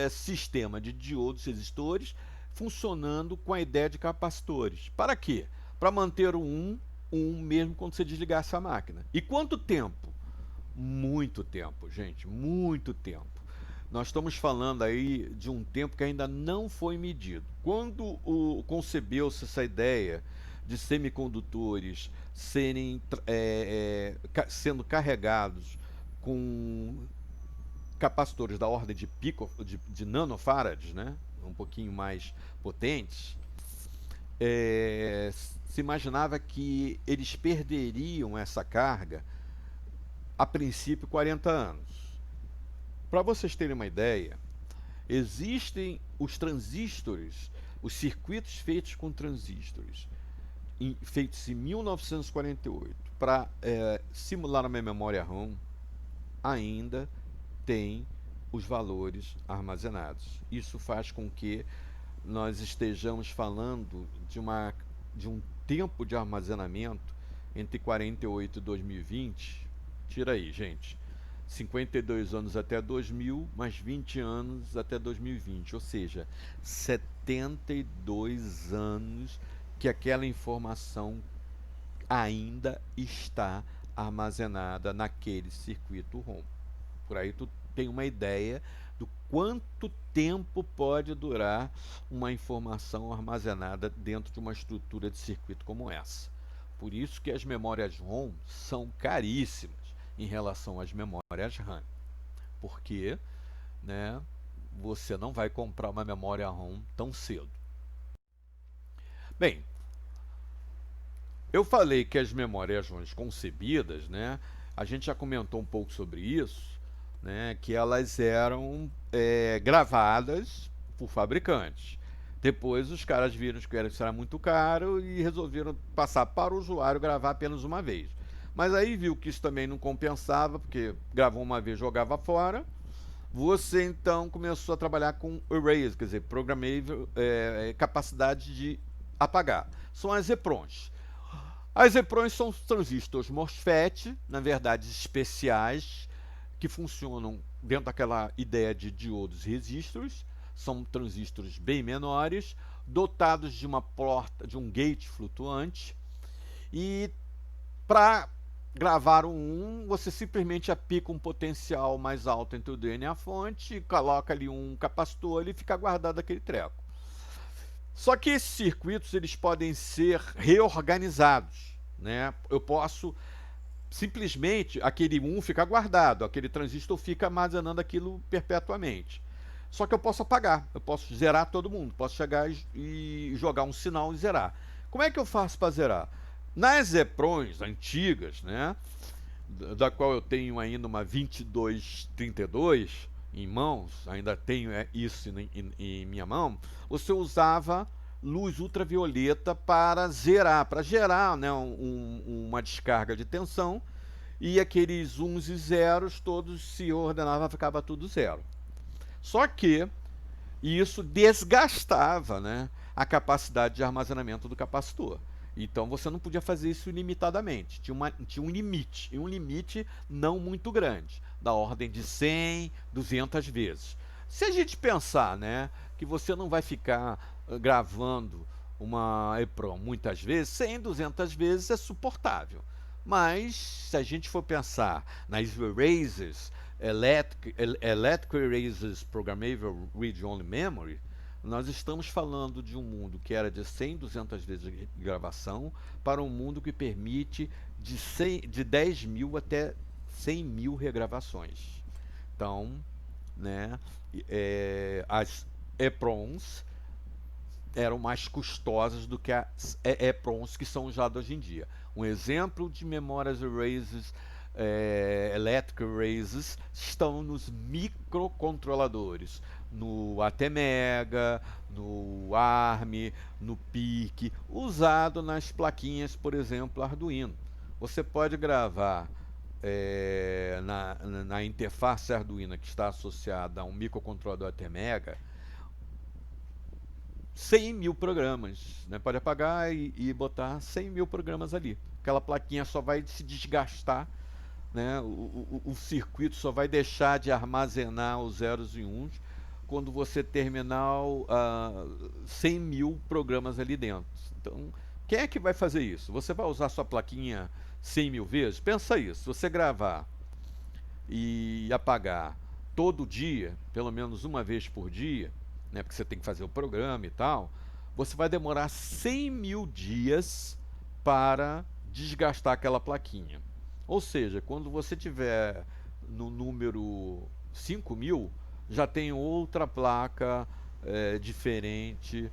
sistema de diodos e resistores funcionando com a ideia de capacitores. Para quê? Para manter o mesmo quando você desligasse a máquina. E quanto tempo? Muito tempo, gente, muito tempo. Nós estamos falando aí de um tempo que ainda não foi medido. Quando concebeu-se essa ideia de semicondutores sendo carregados com capacitores da ordem de nanofarads, né? Um pouquinho mais potentes, se imaginava que eles perderiam essa carga a princípio 40 anos. Para vocês terem uma ideia, existem os transistores, os circuitos feitos com transistores, feitos em 1948, para simular uma memória RAM, ainda tem os valores armazenados. Isso faz com que nós estejamos falando de um tempo de armazenamento entre 48 e 2020. Tira aí, gente. 52 anos até 2000, mais 20 anos até 2020, ou seja, 72 anos que aquela informação ainda está armazenada naquele circuito ROM. Por aí tu tem uma ideia do quanto tempo pode durar uma informação armazenada dentro de uma estrutura de circuito como essa. Por isso que as memórias ROM são caríssimas em relação às memórias RAM. Porque, né, você não vai comprar uma memória ROM tão cedo. Bem, eu falei que as memórias ROM concebidas, né, a gente já comentou um pouco sobre isso, né, que elas eram gravadas por fabricantes. Depois os caras viram que isso era muito caro e resolveram passar para o usuário gravar apenas uma vez. Mas aí viu que isso também não compensava, porque gravou uma vez, jogava fora. Você então começou a trabalhar com erase, quer dizer, programável, capacidade de apagar. São as EPROMs. As EPROMs são transistores MOSFET, na verdade especiais, que funcionam dentro daquela ideia de diodos e resistores. São transistores bem menores, dotados de uma porta, de um gate flutuante. E para gravar você simplesmente aplica um potencial mais alto entre o dreno e a fonte, coloca ali um capacitor e fica guardado aquele treco. Só que esses circuitos eles podem ser reorganizados, né? Eu posso simplesmente aquele ficar guardado, aquele transistor fica armazenando aquilo perpetuamente. Só que eu posso apagar, eu posso zerar todo mundo, posso chegar e jogar um sinal e zerar. Como é que eu faço para zerar? Nas EPROMs antigas, né, da qual eu tenho ainda uma 2232 em mãos, ainda tenho isso em minha mão, você usava luz ultravioleta para gerar, né, uma descarga de tensão, e aqueles uns e zeros todos se ordenavam, ficava tudo zero. Só que isso desgastava, né, a capacidade de armazenamento do capacitor. Então você não podia fazer isso ilimitadamente, tinha um limite, e um limite não muito grande, da ordem de 100, 200 vezes. Se a gente pensar, né, que você não vai ficar gravando uma EPROM muitas vezes, 100, 200 vezes é suportável. Mas, se a gente for pensar nas erasers, electric erasers programmable read-only memory, nós estamos falando de um mundo que era de 100, 200 vezes de gravação para um mundo que permite de 10 mil até 100 mil regravações. Então, né, as EPROMs eram mais custosas do que as EEPROMs que são usadas hoje em dia. Um exemplo de memórias erasers, electric erasers, estão nos microcontroladores, no ATmega, no ARM, no PIC, usado nas plaquinhas, por exemplo, Arduino. Você pode gravar na interface Arduino que está associada a um microcontrolador ATmega 100 mil programas, né? Pode apagar e botar 100 mil programas ali. Aquela plaquinha só vai se desgastar, né? O circuito só vai deixar de armazenar os zeros e uns quando você terminar 100 mil programas ali dentro. Então, quem é que vai fazer isso? Você vai usar sua plaquinha 100 mil vezes? Pensa isso. Se você gravar e apagar todo dia, pelo menos uma vez por dia, né, porque você tem que fazer o programa e tal, você vai demorar 100 mil dias para desgastar aquela plaquinha. Ou seja, quando você tiver no número 5.000, já tem outra placa diferente,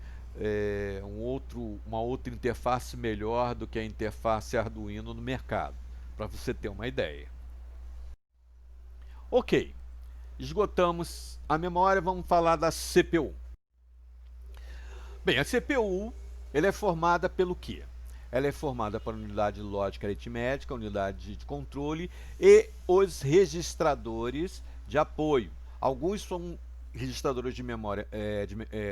uma outra interface melhor do que a interface Arduino no mercado, para você ter uma ideia. Ok, esgotamos a memória, vamos falar da CPU. Bem, a CPU ela é formada pelo quê? Ela é formada por unidade de lógica aritmética, unidade de controle e os registradores de apoio. Alguns são registradores de memória,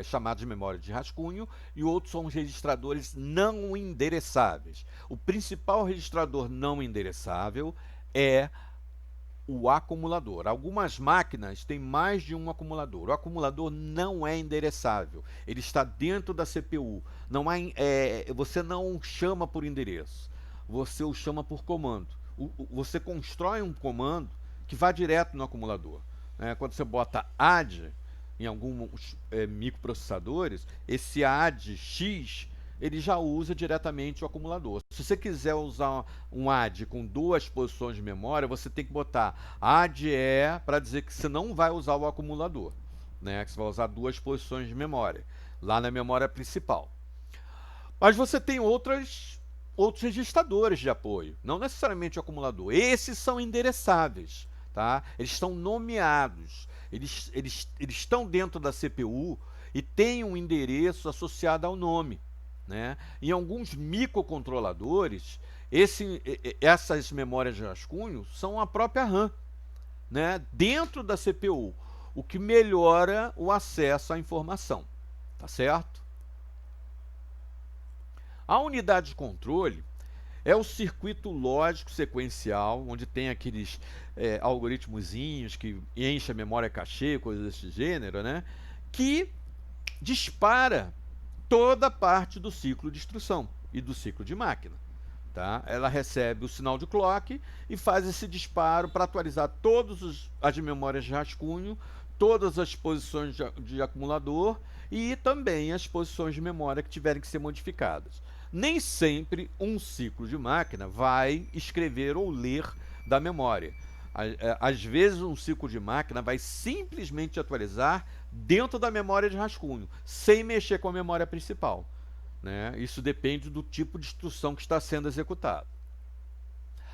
chamados de memória de rascunho, e outros são registradores não endereçáveis. O principal registrador não endereçável é o acumulador. Algumas máquinas têm mais de um acumulador. O acumulador não é endereçável. Ele está dentro da CPU. Não você não o chama por endereço. Você o chama por comando. Você constrói um comando que vai direto no acumulador. Quando você bota add em alguns microprocessadores, esse add X ele já usa diretamente o acumulador. Se você quiser usar um add com duas posições de memória, você tem que botar add para dizer que você não vai usar o acumulador, né? Que você vai usar duas posições de memória, lá na memória principal. Mas você tem outros registradores de apoio, não necessariamente o acumulador. Esses são endereçáveis, tá? Eles estão nomeados, eles estão dentro da CPU e têm um endereço associado ao nome. Né? Em alguns microcontroladores, essas memórias de rascunho são a própria RAM, né? Dentro da CPU, o que melhora o acesso à informação. Tá certo? A unidade de controle é o circuito lógico sequencial, onde tem aqueles algoritmozinhos que enchem a memória cache, coisas desse gênero, né? Que dispara toda parte do ciclo de instrução e do ciclo de máquina. Tá? Ela recebe o sinal de clock e faz esse disparo para atualizar todas as memórias de rascunho, todas as posições de acumulador e também as posições de memória que tiverem que ser modificadas. Nem sempre um ciclo de máquina vai escrever ou ler da memória. Às vezes um ciclo de máquina vai simplesmente atualizar dentro da memória de rascunho, sem mexer com a memória principal. Né? Isso depende do tipo de instrução que está sendo executado.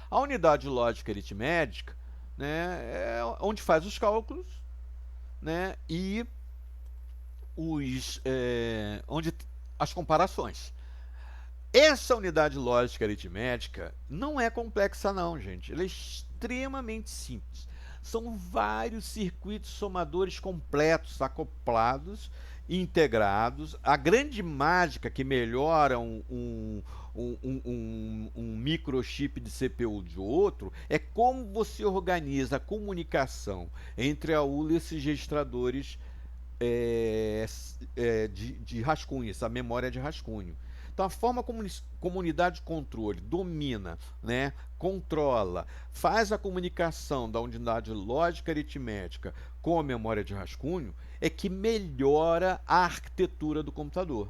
A unidade lógica aritmética, né, é onde faz os cálculos, né, e onde as comparações. Essa unidade lógica aritmética não é complexa não, gente. Ela é extremamente simples. São vários circuitos somadores completos, acoplados, integrados. A grande mágica que melhora um microchip de CPU de outro é como você organiza a comunicação entre a ULA e esses registradores de rascunho, essa memória de rascunho. Então, a forma como comunidade de controle domina, né, controla, faz a comunicação da unidade lógica aritmética com a memória de rascunho é que melhora a arquitetura do computador,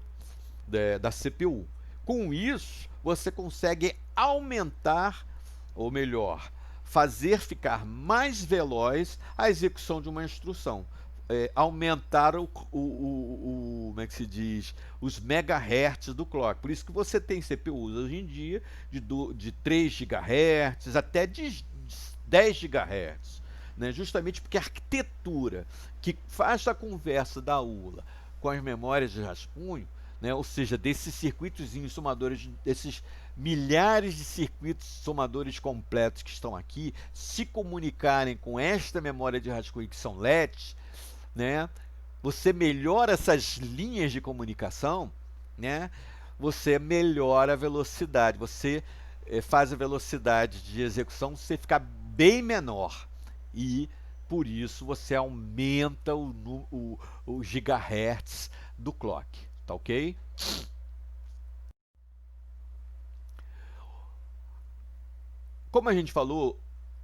da CPU. Com isso, você consegue aumentar, ou melhor, fazer ficar mais veloz a execução de uma instrução. Aumentar como é que se diz, os megahertz do clock. Por isso que você tem CPUs hoje em dia de 3 GHz até de 10 GHz. Né? Justamente porque a arquitetura que faz a conversa da ULA com as memórias de rascunho, né? Ou seja, desses circuitos somadores, desses milhares de circuitos somadores completos que estão aqui, se comunicarem com esta memória de rascunho que são LEDs, né? Você melhora essas linhas de comunicação, né? Você melhora a velocidade, você faz a velocidade de execução você ficar bem menor e por isso você aumenta o gigahertz do clock, tá ok? Como a gente falou,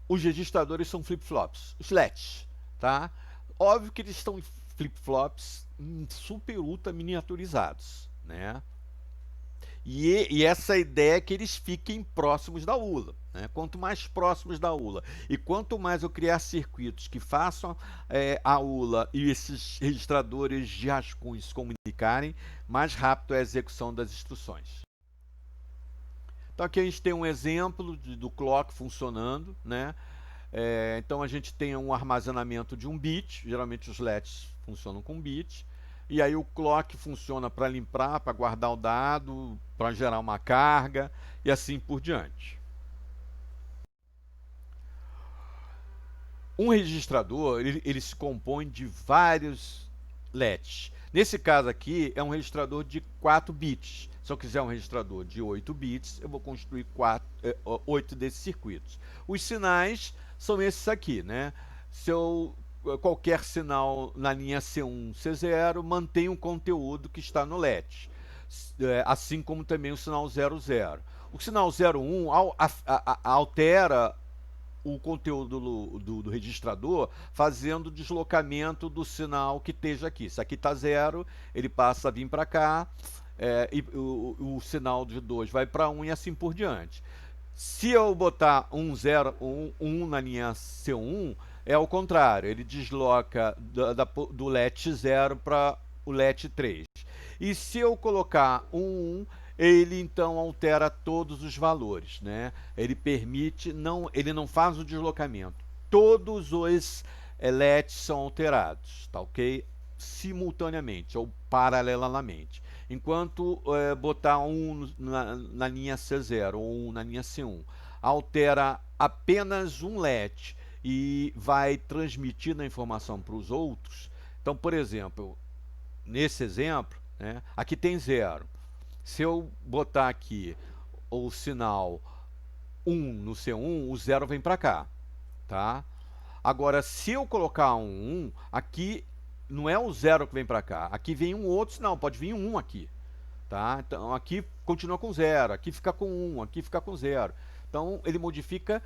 os registradores são flip-flops, os LEDs, tá? Óbvio que eles estão em flip-flops super ultra miniaturizados, né? E essa ideia é que eles fiquem próximos da ULA. Né? Quanto mais próximos da ULA e quanto mais eu criar circuitos que façam a ULA e esses registradores de rascunhos se comunicarem, mais rápido é a execução das instruções. Então aqui a gente tem um exemplo do clock funcionando, né? Então a gente tem um armazenamento de um bit, geralmente os LEDs funcionam com bit, e aí o clock funciona para limpar, para guardar o dado, para gerar uma carga e assim por diante. Um registrador, ele se compõe de vários LEDs. Nesse caso aqui, é um registrador de 4 bits. Se eu quiser um registrador de 8 bits, eu vou construir 8 desses circuitos. Os sinais são esses aqui, né? Se eu qualquer sinal na linha C1, C0, mantém o conteúdo que está no LED. Assim como também o sinal 00. O sinal 01 altera o conteúdo do registrador fazendo o deslocamento do sinal que esteja aqui. Se aqui está 0, ele passa a vir para cá, e o sinal de 2 vai para 1 e assim por diante. Se eu botar 1 na linha C1, é o contrário, ele desloca do LET 0 para o LET 3. E se eu colocar 1, ele então altera todos os valores, né? Ele permite, ele não faz o deslocamento. Todos os LEDs são alterados, tá ok? Simultaneamente ou paralelamente. Enquanto botar 1 na linha C0 ou 1 na linha C1, altera apenas um LED e vai transmitindo a informação para os outros. Então, por exemplo, nesse exemplo, né, aqui tem 0. Se eu botar aqui o sinal 1 no C1, o 0 vem para cá, tá? Agora, se eu colocar um 1, aqui não é o 0 que vem para cá, aqui vem um outro sinal, pode vir um 1 aqui, tá? Então, aqui continua com 0, aqui fica com 1, aqui fica com 0. Então, ele modifica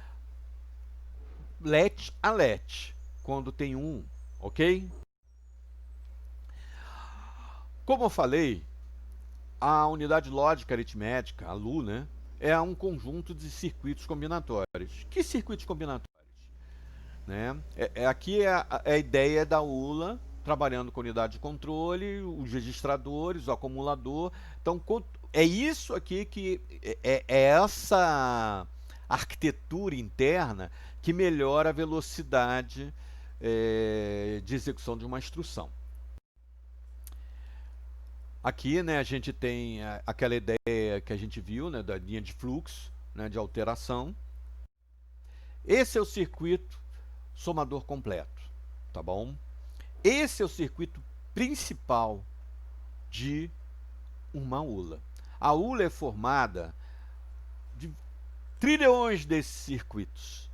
LET a LET, quando tem um, ok? Como eu falei, a unidade lógica aritmética, a LU, né, é um conjunto de circuitos combinatórios. Que circuitos combinatórios? Né? Aqui é a ideia da ULA, trabalhando com unidade de controle, os registradores, o acumulador. Então, é isso aqui que é essa arquitetura interna que melhora a velocidade de execução de uma instrução. Aqui, né, a gente tem aquela ideia que a gente viu, né, da linha de fluxo, né, de alteração. Esse é o circuito somador completo, tá bom? Esse é o circuito principal de uma ULA. A ULA é formada de trilhões desses circuitos,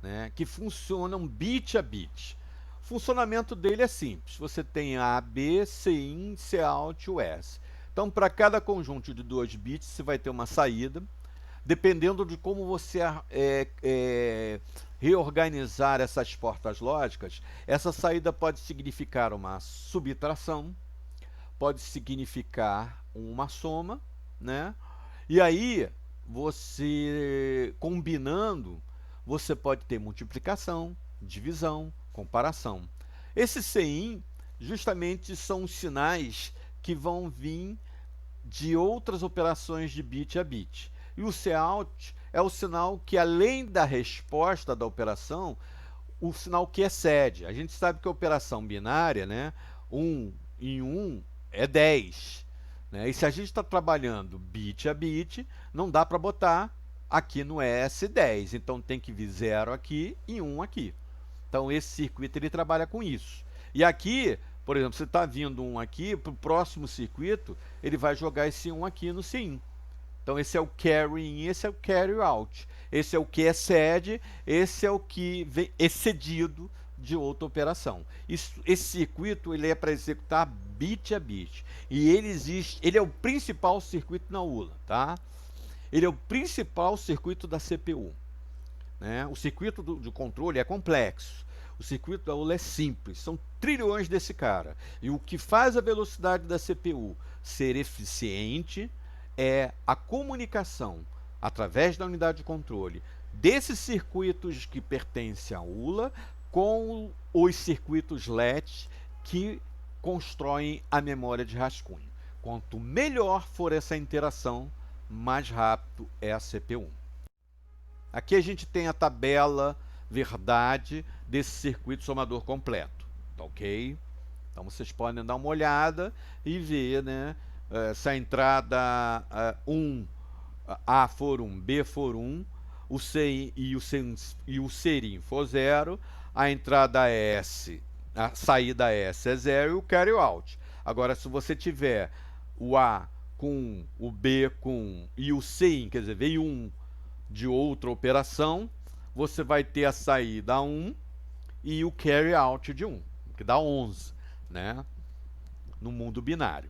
né, que funcionam bit a bit. O funcionamento dele é simples. Você tem A, B, C in, C out, US. Então, para cada conjunto de 2 bits, você vai ter uma saída. Dependendo de como você reorganizar essas portas lógicas, essa saída pode significar uma subtração, pode significar uma soma, né? E aí, você combinando, você pode ter multiplicação, divisão, comparação. Esses CIN justamente são os sinais que vão vir de outras operações de bit a bit. E o cout é o sinal que, além da resposta da operação, o sinal que excede. A gente sabe que a operação binária, né, 1 em 1 é 10. Né? E se a gente está trabalhando bit a bit, não dá para botar aqui no ES 10. Então tem que vir 0 aqui e 1 aqui. Então esse circuito ele trabalha com isso. E aqui, por exemplo, você está vindo um aqui, para o próximo circuito, ele vai jogar esse 1 aqui no CIN. Então esse é o carry in, esse é o carry out. Esse é o que excede, esse é o que vem excedido de outra operação. Esse circuito ele é para executar bit a bit. E ele é o principal circuito na ULA, tá? Ele é o principal circuito da CPU. Né? O circuito de controle é complexo. O circuito da ULA é simples. São trilhões desse cara. E o que faz a velocidade da CPU ser eficiente é a comunicação através da unidade de controle desses circuitos que pertencem à ULA com os circuitos LET que constroem a memória de rascunho. Quanto melhor for essa interação, mais rápido é a CPU. Aqui a gente tem a tabela verdade desse circuito somador completo, tá ok? Então vocês podem dar uma olhada e ver, né, se a entrada A for 1, B for 1, o C e o serin for 0, a entrada S, a saída S é 0 e o carry out. Agora, se você tiver o A com 1, o B com 1 e o CIN, quer dizer, veio 1 de outra operação, você vai ter a saída 1 e o carry out de 1, que dá 11, né? No mundo binário.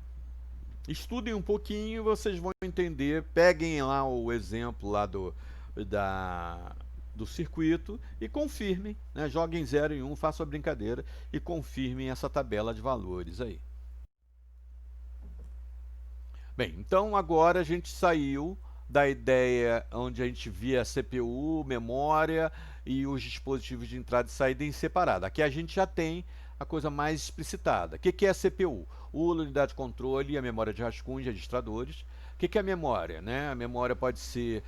Estudem um pouquinho, vocês vão entender. Peguem lá o exemplo lá do circuito e confirmem, né? Joguem 0 em 1, façam a brincadeira e confirmem essa tabela de valores aí. Bem, então agora a gente saiu da ideia onde a gente via a CPU, memória e os dispositivos de entrada e saída em separado. Aqui a gente já tem a coisa mais explicitada. O que é a CPU? ULA, unidade de controle e a memória de rascunho, registradores. O que é a memória? Né? A memória pode ser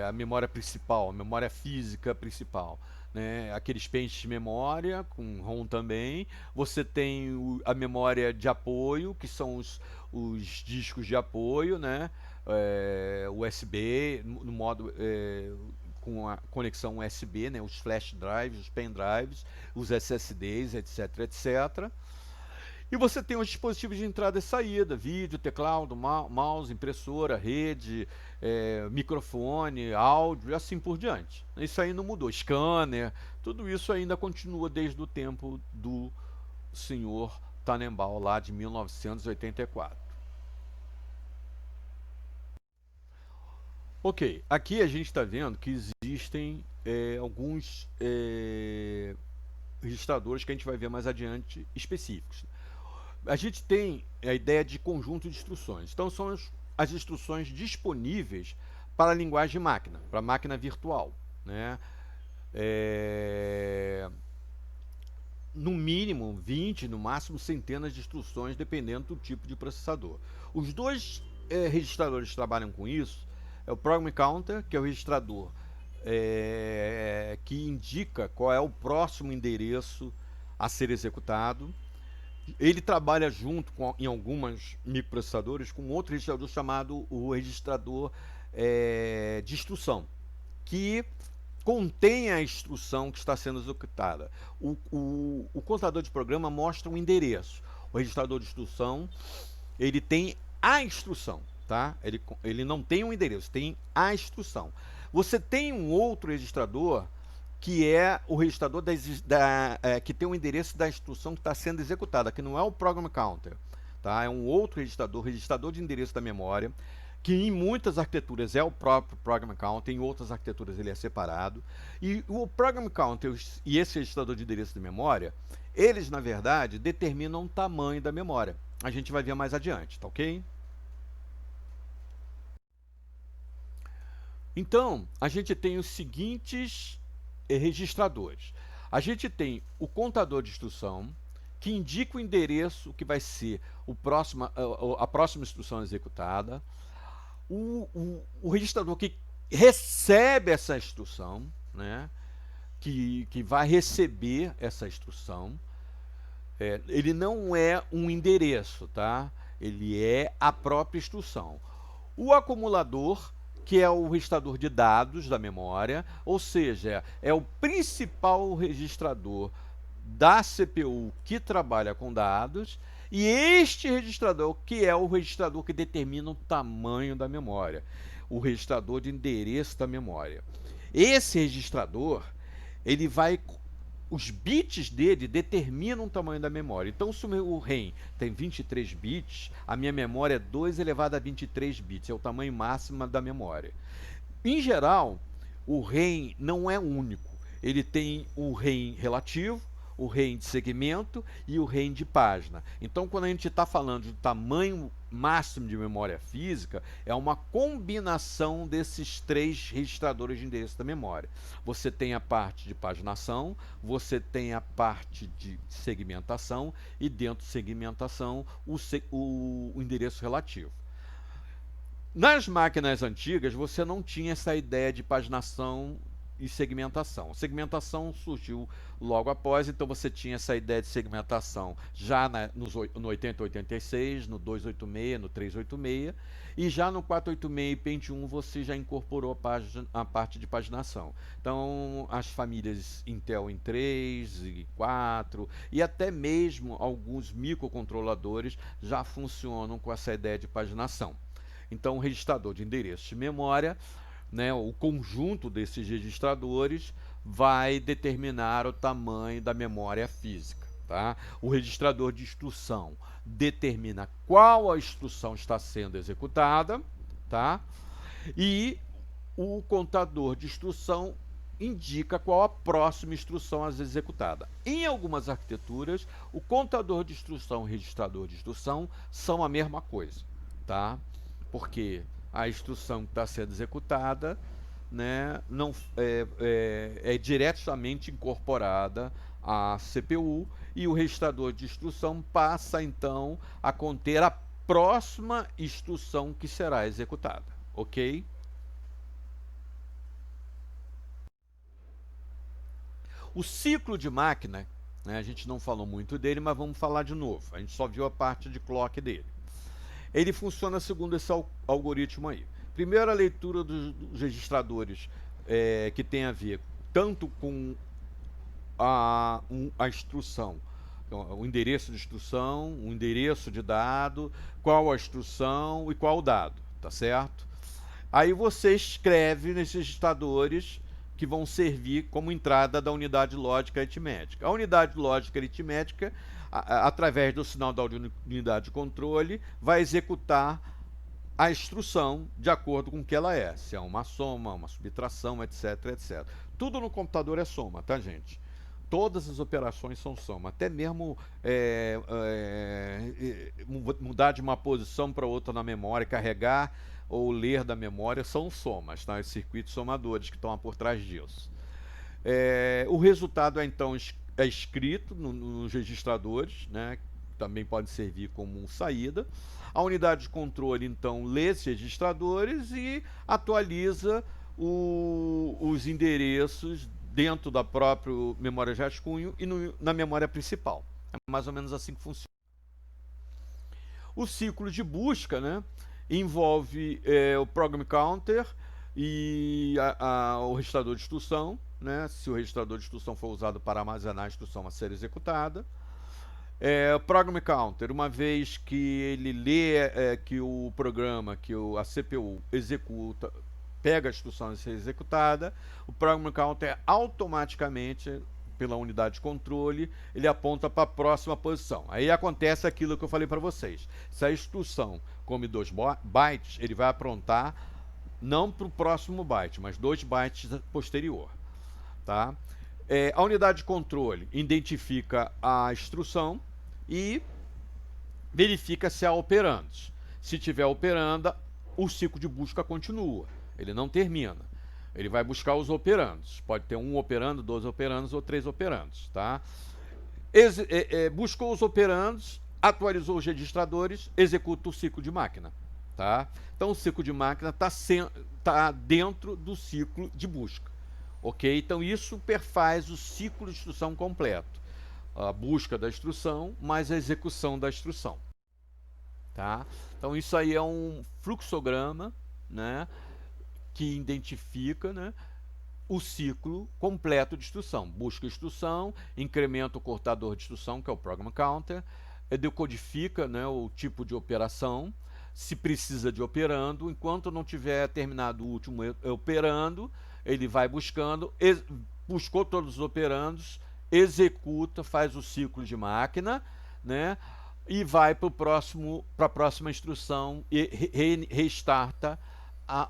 a memória principal, a memória física principal. Né? Aqueles pentes de memória, com ROM também. Você tem a memória de apoio, que são os discos de apoio, né? USB, no modo com a conexão USB, né? Os flash drives, os pen drives, os SSDs, etc, etc. E você tem os dispositivos de entrada e saída, vídeo, teclado, mouse, impressora, rede, microfone, áudio e assim por diante. Isso aí não mudou. Scanner, tudo isso ainda continua desde o tempo do senhor Tannenbaum, lá de 1984. Ok, aqui a gente está vendo que existem alguns registradores que a gente vai ver mais adiante específicos. A gente tem a ideia de conjunto de instruções. Então são as instruções disponíveis para a linguagem máquina, para a máquina virtual. Né? No mínimo 20, no máximo centenas de instruções, dependendo do tipo de processador. Os dois registradores que trabalham com isso é o Program Counter, que é o registrador que indica qual é o próximo endereço a ser executado. Ele trabalha junto em algumas microprocessadores com outro registrador chamado o registrador de instrução, que contém a instrução que está sendo executada. O contador de programa mostra um endereço. O registrador de instrução, ele tem a instrução, tá? Ele não tem um endereço, tem a instrução. Você tem um outro registrador que é o registrador que tem o endereço da instrução que está sendo executada, que não é o Program Counter, tá? É um outro registrador de endereço da memória, que em muitas arquiteturas é o próprio Program Counter, em outras arquiteturas ele é separado. E o Program Counter e esse registrador de endereço de memória, eles, na verdade, determinam o tamanho da memória. A gente vai ver mais adiante, tá ok? Então, a gente tem os seguintes registradores. A gente tem o contador de instrução, que indica o endereço que vai ser a próxima instrução executada. O registrador que recebe essa instrução, né, que vai receber essa instrução, ele não é um endereço, tá? Ele é a própria instrução. O acumulador, que é o registrador de dados da memória, ou seja, é o principal registrador da CPU que trabalha com dados, e este registrador, que é o registrador que determina o tamanho da memória, o registrador de endereço da memória. Esse registrador, ele vai os bits dele determinam o tamanho da memória. Então, se o meu RAID tem 23 bits, a minha memória é 2 elevado a 23 bits, é o tamanho máximo da memória. Em geral, o RAID não é único. Ele tem o RAID relativo, o RAID de segmento e o RAID de página. Então, quando a gente está falando do tamanho máximo de memória física, é uma combinação desses três registradores de endereço da memória. Você tem a parte de paginação, você tem a parte de segmentação e dentro de segmentação o endereço relativo. Nas máquinas antigas, você não tinha essa ideia de paginação e segmentação. Segmentação surgiu logo após, então você tinha essa ideia de segmentação já no 8086, no 286, no 386, e já no 486 e Pentium você já incorporou a parte de paginação. Então, as famílias Intel em 3 e 4, e até mesmo alguns microcontroladores já funcionam com essa ideia de paginação. Então, o registrador de endereço de memória, né, o conjunto desses registradores vai determinar o tamanho da memória física. Tá? O registrador de instrução determina qual a instrução está sendo executada, tá? E o contador de instrução indica qual a próxima instrução a ser executada. Em algumas arquiteturas, o contador de instrução e o registrador de instrução são a mesma coisa, tá? Porque a instrução que está sendo executada, né, não, é diretamente incorporada à CPU e o registrador de instrução passa então a conter a próxima instrução que será executada, ok? O ciclo de máquina, né, a gente não falou muito dele, mas vamos falar de novo. A gente só viu a parte de clock dele. Ele funciona segundo esse algoritmo aí. Primeiro, a leitura dos registradores que tem a ver tanto com a instrução, o endereço de instrução, o endereço de dado, qual a instrução e qual o dado, tá certo? Aí você escreve nesses registradores que vão servir como entrada da unidade lógica aritmética. A unidade lógica aritmética, através do sinal da unidade de controle, vai executar a instrução de acordo com o que ela é. Se é uma soma, uma subtração, etc, etc. Tudo no computador é soma, tá, gente? Todas as operações são soma. Até mesmo mudar de uma posição para outra na memória, carregar ou ler da memória, são somas, tá? Os circuitos somadores que estão por trás disso. O resultado então escrito nos registradores, né? Também pode servir como saída. A unidade de controle então lê esses registradores e atualiza os endereços dentro da própria memória de rascunho e na memória principal. É mais ou menos assim que funciona. O ciclo de busca, né, envolve o Program Counter e o registrador de instrução, né, se o registrador de instrução for usado para armazenar a instrução a ser executada. O Program Counter, uma vez que ele lê que o programa, que a CPU executa, pega a instrução a ser executada, o Program Counter automaticamente pela unidade de controle, ele aponta para a próxima posição. Aí acontece aquilo que eu falei para vocês. Se a instrução come 2 bytes, ele vai aprontar não para o próximo byte, mas 2 bytes posterior. Tá? A unidade de controle identifica a instrução e verifica se há operandos. Se tiver operanda, o ciclo de busca continua, ele não termina. Ele vai buscar os operandos. Pode ter 1 operando, 2 operandos ou 3 operandos. Tá? Buscou os operandos, atualizou os registradores, executa o ciclo de máquina. Tá? Então o ciclo de máquina está dentro do ciclo de busca. Ok? Então isso perfaz o ciclo de instrução completo. A busca da instrução mais a execução da instrução. Tá? Então isso aí é um fluxograma, né, que identifica, né, o ciclo completo de instrução. Busca instrução, incrementa o cortador de instrução, que é o Program Counter, decodifica, né, o tipo de operação, se precisa de operando, enquanto não tiver terminado o último operando, ele vai buscando, buscou todos os operandos, executa, faz o ciclo de máquina, né, e vai para a próxima instrução e restarta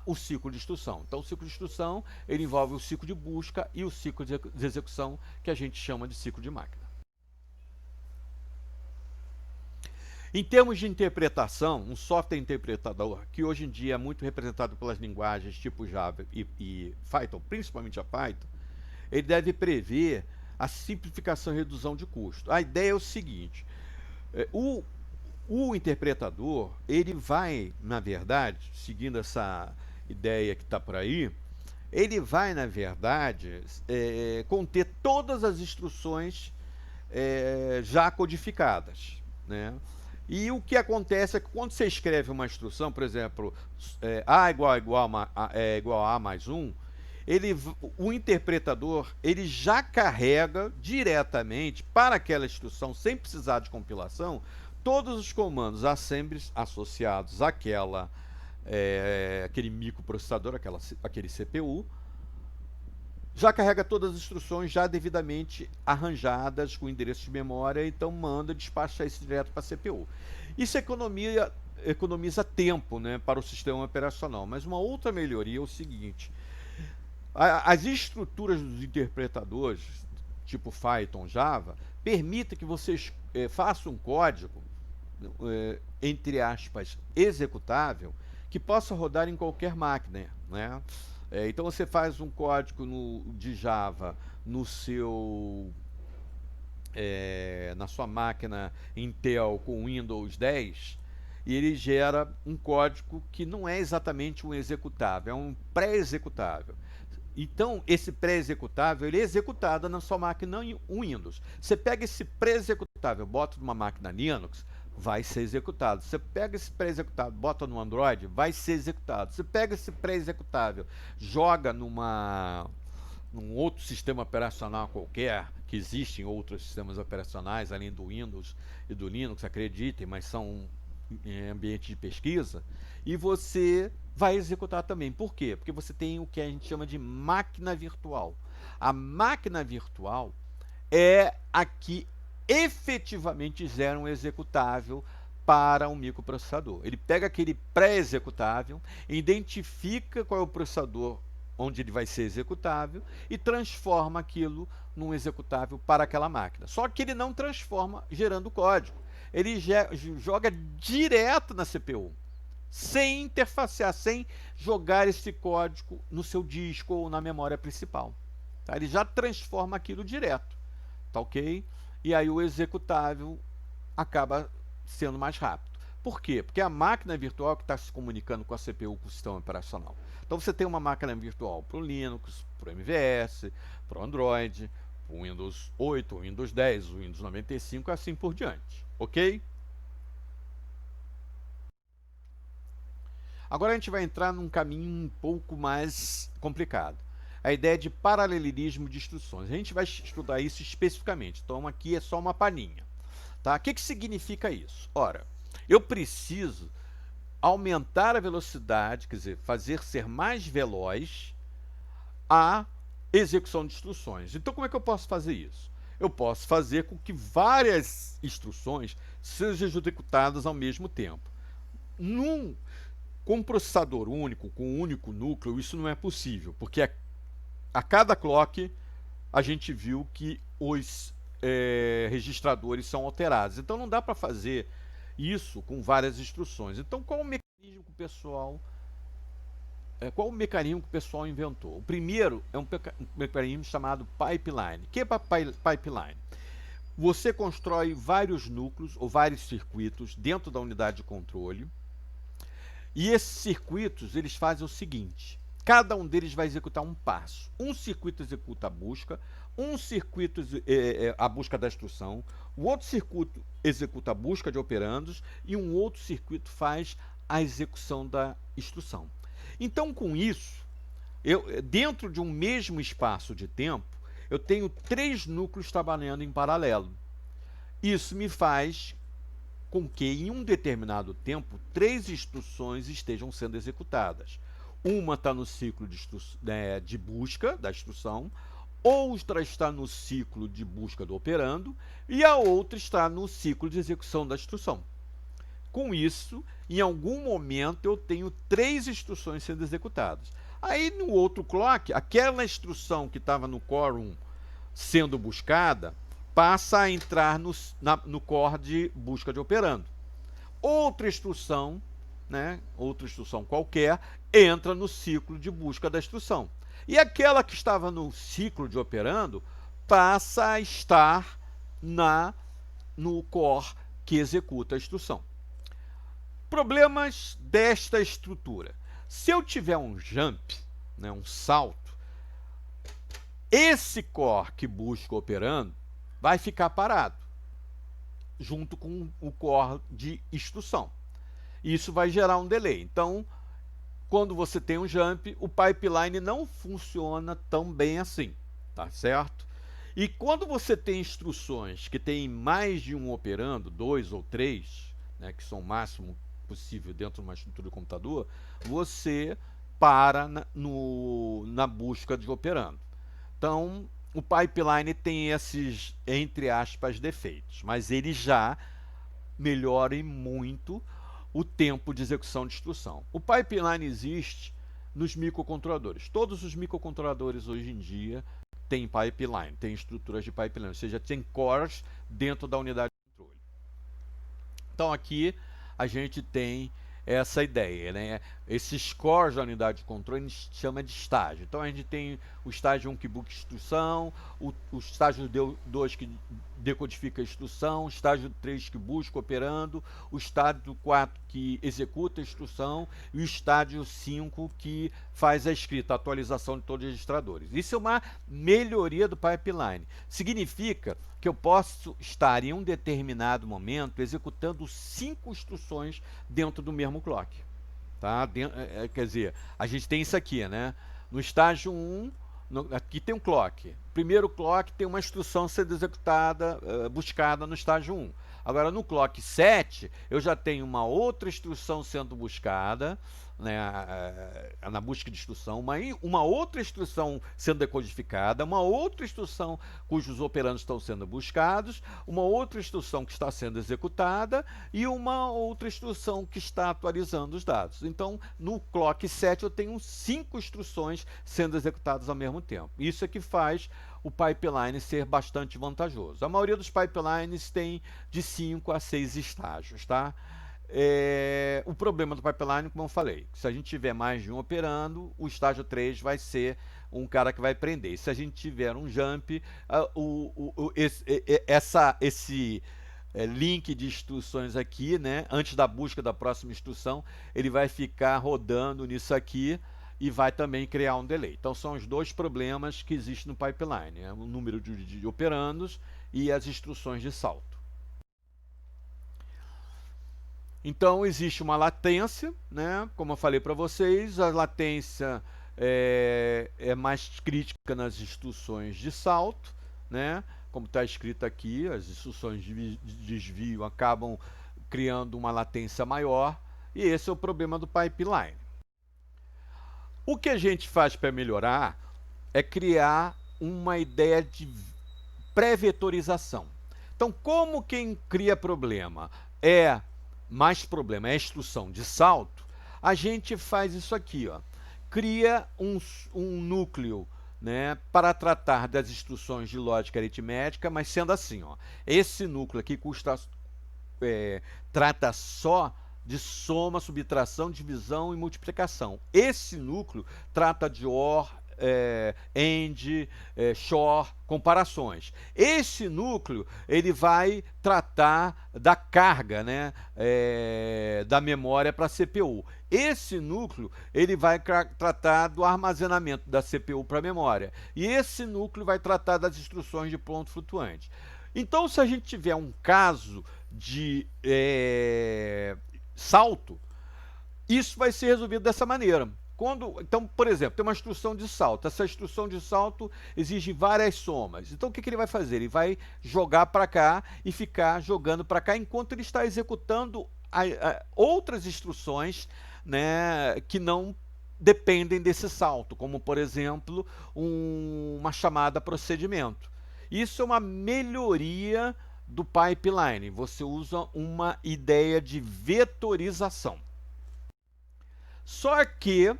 o ciclo de instrução. Então, o ciclo de instrução ele envolve o ciclo de busca e o ciclo de execução, que a gente chama de ciclo de máquina. Em termos de interpretação, um software interpretador, que hoje em dia é muito representado pelas linguagens tipo Java e Python, principalmente a Python, ele deve prever a simplificação e redução de custo. A ideia é o seguinte: o interpretador, ele vai, na verdade, seguindo essa ideia que está por aí, ele vai, na verdade, conter todas as instruções já codificadas, né? E o que acontece é que quando você escreve uma instrução, por exemplo, A igual a mais 1, o interpretador ele já carrega diretamente para aquela instrução, sem precisar de compilação, todos os comandos assemblies associados àquele microprocessador, aquele CPU, já carrega todas as instruções já devidamente arranjadas com endereço de memória, então manda despachar isso direto para a CPU. Isso economiza tempo, né, para o sistema operacional. Mas uma outra melhoria é o seguinte: as estruturas dos interpretadores, tipo Python, Java, permitem que você faça um código, entre aspas, executável, que possa rodar em qualquer máquina, né? Então você faz um código de Java na sua máquina Intel com Windows 10, e ele gera um código que não é exatamente um executável, é um pré-executável. Então, esse pré-executável ele é executado na sua máquina Windows. Você pega esse pré-executável, bota numa máquina Linux, vai ser executado. Você pega esse pré-executável, bota no Android, vai ser executado. Você pega esse pré-executável, joga num outro sistema operacional qualquer, que existem outros sistemas operacionais além do Windows e do Linux, acreditem, mas são em ambiente de pesquisa, e você vai executar também. Por quê? Porque você tem o que a gente chama de máquina virtual. A máquina virtual é a que efetivamente gera um executável para um microprocessador. Ele pega aquele pré-executável, identifica qual é o processador onde ele vai ser executável e transforma aquilo num executável para aquela máquina. Só que ele não transforma gerando código. Ele joga direto na CPU, sem interfacear, sem jogar esse código no seu disco ou na memória principal. Tá? Ele já transforma aquilo direto. Tá ok? E aí o executável acaba sendo mais rápido. Por quê? Porque é a máquina virtual que está se comunicando com a CPU, com o sistema operacional. Então você tem uma máquina virtual para o Linux, para o MVS, para o Android, para o Windows 8, o Windows 10, o Windows 95 e assim por diante. Ok? Agora a gente vai entrar num caminho um pouco mais complicado. A ideia de paralelismo de instruções. A gente vai estudar isso especificamente. Então aqui é só uma palhinha. Tá? O que significa isso? Ora, eu preciso aumentar a velocidade, quer dizer, fazer ser mais veloz a execução de instruções. Então, como é que eu posso fazer isso? Eu posso fazer com que várias instruções sejam executadas ao mesmo tempo. Com um processador único, com um único núcleo, isso não é possível, porque a cada clock a gente viu que os registradores são alterados. Então não dá para fazer isso com várias instruções. Então qual o mecanismo que o pessoal inventou? O primeiro é um mecanismo chamado pipeline. O que é pipeline? Você constrói vários núcleos ou vários circuitos dentro da unidade de controle, e esses circuitos eles fazem o seguinte: cada um deles vai executar um passo. Um circuito executa a busca, um circuito a busca da instrução, o outro circuito executa a busca de operandos e um outro circuito faz a execução da instrução. Então, com isso, dentro de um mesmo espaço de tempo, eu tenho 3 núcleos trabalhando em paralelo. Isso me faz com que, em um determinado tempo, 3 instruções estejam sendo executadas. Uma está no ciclo de busca da instrução, outra está no ciclo de busca do operando e a outra está no ciclo de execução da instrução. Com isso, em algum momento, eu tenho 3 instruções sendo executadas. Aí, no outro clock, aquela instrução que estava no core 1 sendo buscada, passa a entrar no core de busca de operando. Outra instrução qualquer, entra no ciclo de busca da instrução. E aquela que estava no ciclo de operando passa a estar no core que executa a instrução. Problemas desta estrutura. Se eu tiver um jump, um salto, esse core que busca operando vai ficar parado, junto com o core de instrução. Isso vai gerar um delay. Então, quando você tem um jump, o pipeline não funciona tão bem assim, tá certo? E quando você tem instruções que tem mais de um operando, 2 ou 3, que são o máximo possível dentro de uma estrutura de computador, você para na busca de operando. Então, o pipeline tem esses, entre aspas, defeitos, mas ele já melhora muito o tempo de execução de instrução. O pipeline existe nos microcontroladores. Todos os microcontroladores hoje em dia têm pipeline, têm estruturas de pipeline, ou seja, tem cores dentro da unidade de controle. Então aqui a gente tem essa ideia, Esses cores da unidade de controle a gente chama de estágio. Então a gente tem o estágio 1 que busca instrução, o estágio 2 que decodifica a instrução, o estágio 3 que busca operando, o estágio 4 que executa a instrução e o estágio 5 que faz a escrita, a atualização de todos os registradores. Isso é uma melhoria do pipeline. Significa que eu posso estar em um determinado momento executando 5 instruções dentro do mesmo clock. Tá? Quer dizer, a gente tem isso aqui, No estágio 1, aqui tem um clock. O primeiro clock tem uma instrução sendo executada, buscada no estágio 1. Agora, no clock 7, eu já tenho uma outra instrução sendo buscada, na busca de instrução, uma outra instrução sendo decodificada, uma outra instrução cujos operandos estão sendo buscados, uma outra instrução que está sendo executada e uma outra instrução que está atualizando os dados. Então, no clock 7 eu tenho 5 instruções sendo executadas ao mesmo tempo. Isso é que faz o pipeline ser bastante vantajoso. A maioria dos pipelines tem de 5 a 6 estágios, tá? O problema do pipeline, como eu falei, se a gente tiver mais de um operando, o estágio 3 vai ser um cara que vai prender. E se a gente tiver um jump, esse link de instruções aqui, antes da busca da próxima instrução, ele vai ficar rodando nisso aqui e vai também criar um delay. Então são os 2 problemas que existem no pipeline, o número de operandos e as instruções de salto. Então existe uma latência, como eu falei para vocês, a latência é mais crítica nas instruções de salto, como está escrito aqui, as instruções de desvio acabam criando uma latência maior, e esse é o problema do pipeline. O que a gente faz para melhorar é criar uma ideia de pré-vetorização. Então, como quem cria problema é a instrução de salto, a gente faz isso aqui, ó. Cria um núcleo, né, para tratar das instruções de lógica aritmética, mas sendo assim, ó, esse núcleo aqui trata só de soma, subtração, divisão e multiplicação. Esse núcleo trata de OR, AND, XOR, comparações. Esse núcleo ele vai tratar da carga, né, da memória para a CPU. Esse núcleo ele vai tratar do armazenamento da CPU para a memória. E esse núcleo vai tratar das instruções de ponto flutuante. Então, se a gente tiver um caso de salto, isso vai ser resolvido dessa maneira. Então, por exemplo, tem uma instrução de salto. Essa instrução de salto exige várias somas. Então, o que ele vai fazer? Ele vai jogar para cá e ficar jogando para cá enquanto ele está executando outras instruções, né, que não dependem desse salto, como, por exemplo, uma chamada procedimento. Isso é uma melhoria do pipeline. Você usa uma ideia de vetorização. Só que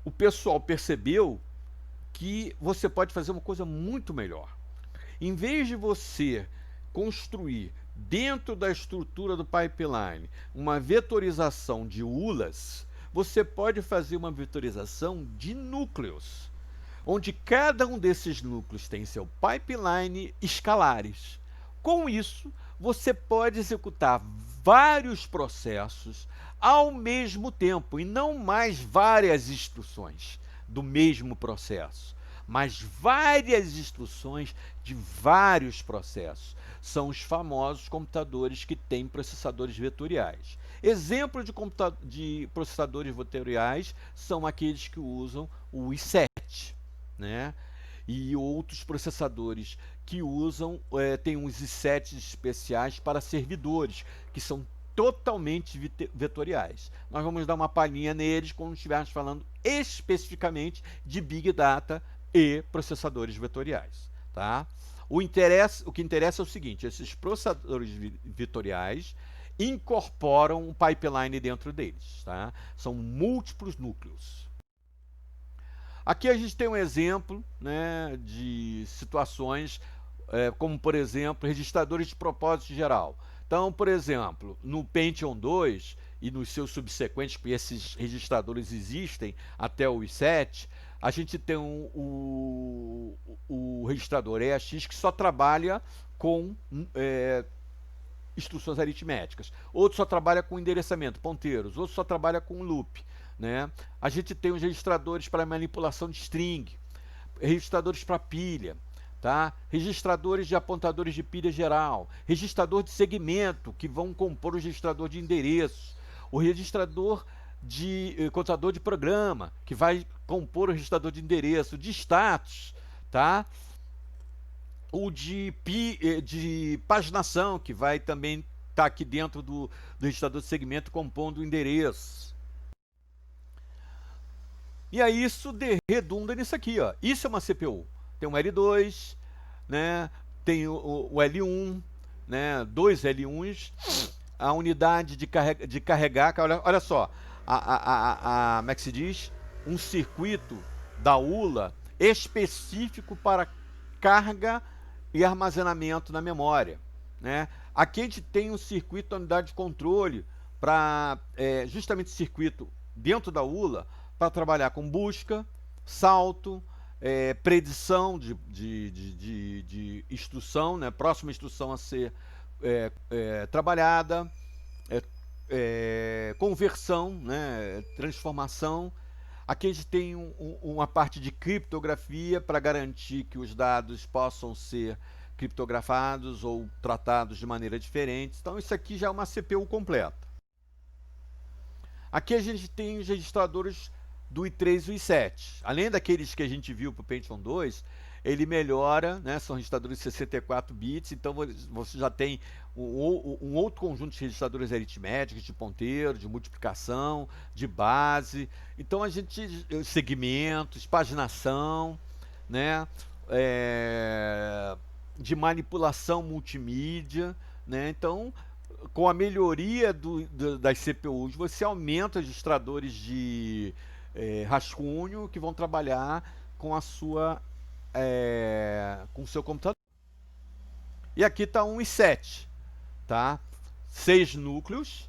o pessoal percebeu que você pode fazer uma coisa muito melhor. Em vez de você construir dentro da estrutura do pipeline uma vetorização de ULAs, você pode fazer uma vetorização de núcleos, onde cada um desses núcleos tem seu pipeline escalares. Com isso, você pode executar vários processos ao mesmo tempo, e não mais várias instruções do mesmo processo, mas várias instruções de vários processos. São os famosos computadores que têm processadores vetoriais. Exemplos de processadores vetoriais são aqueles que usam o i7, né? E outros processadores que usam, tem uns i7 especiais para servidores, que são totalmente vetoriais. Nós vamos dar uma palhinha neles quando estivermos falando especificamente de Big Data e processadores vetoriais. Tá? O que interessa é o seguinte: esses processadores vetoriais incorporam um pipeline dentro deles. Tá? São múltiplos núcleos. Aqui a gente tem um exemplo, né, de situações, como, por exemplo, registradores de propósito geral. Então, por exemplo, no Pentium 2 e nos seus subsequentes, porque esses registradores existem até o i7, a gente tem o registrador EAX que só trabalha com instruções aritméticas. Outro só trabalha com endereçamento, ponteiros. Outro só trabalha com loop. Né? A gente tem os registradores para manipulação de string, registradores para pilha, tá? Registradores de apontadores de pilha geral, registrador de segmento, que vão compor o registrador de endereços, o registrador de contador de programa, que vai compor o registrador de endereço, de status, tá? O de paginação, que vai também estar aqui dentro do registrador de segmento compondo o endereço. E aí isso redunda nisso aqui, ó. Isso é uma CPU. Tem um L2, né? Tem o L1, né? Dois L1s, a unidade de carregar, olha só, como é que se diz? Um circuito da ULA específico para carga e armazenamento na memória, né? Aqui a gente tem um circuito da unidade de controle para justamente esse circuito dentro da ULA para trabalhar com busca, salto, predição de instrução, né? Próxima instrução a ser trabalhada, conversão, né? Transformação. Aqui a gente tem uma parte de criptografia para garantir que os dados possam ser criptografados ou tratados de maneira diferente. Então isso aqui já é uma CPU completa. Aqui a gente tem os registradores do i3 e o i7. Além daqueles que a gente viu para o Pentium 2, ele melhora, né? São registradores de 64 bits, então você já tem um outro conjunto de registradores aritméticos, de ponteiro, de multiplicação, de base. Então a gente, segmentos, paginação, né? É, de manipulação multimídia, né? Então, com a melhoria das CPUs, você aumenta os registradores de rascunho que vão trabalhar com a sua com o seu computador. E aqui está um i7, tá? 6 núcleos,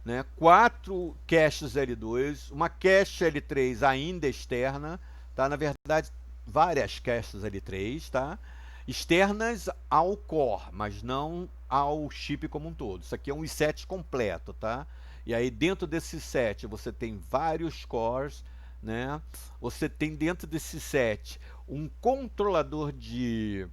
né? 4 caches L2, uma cache L3 ainda externa, tá? Na verdade, várias caches L3, tá? Externas ao core, mas não ao chip como um todo. Isso aqui é um i7 completo, tá? E aí dentro desse i7 você tem vários cores, né? Você tem dentro desse i7 um controlador de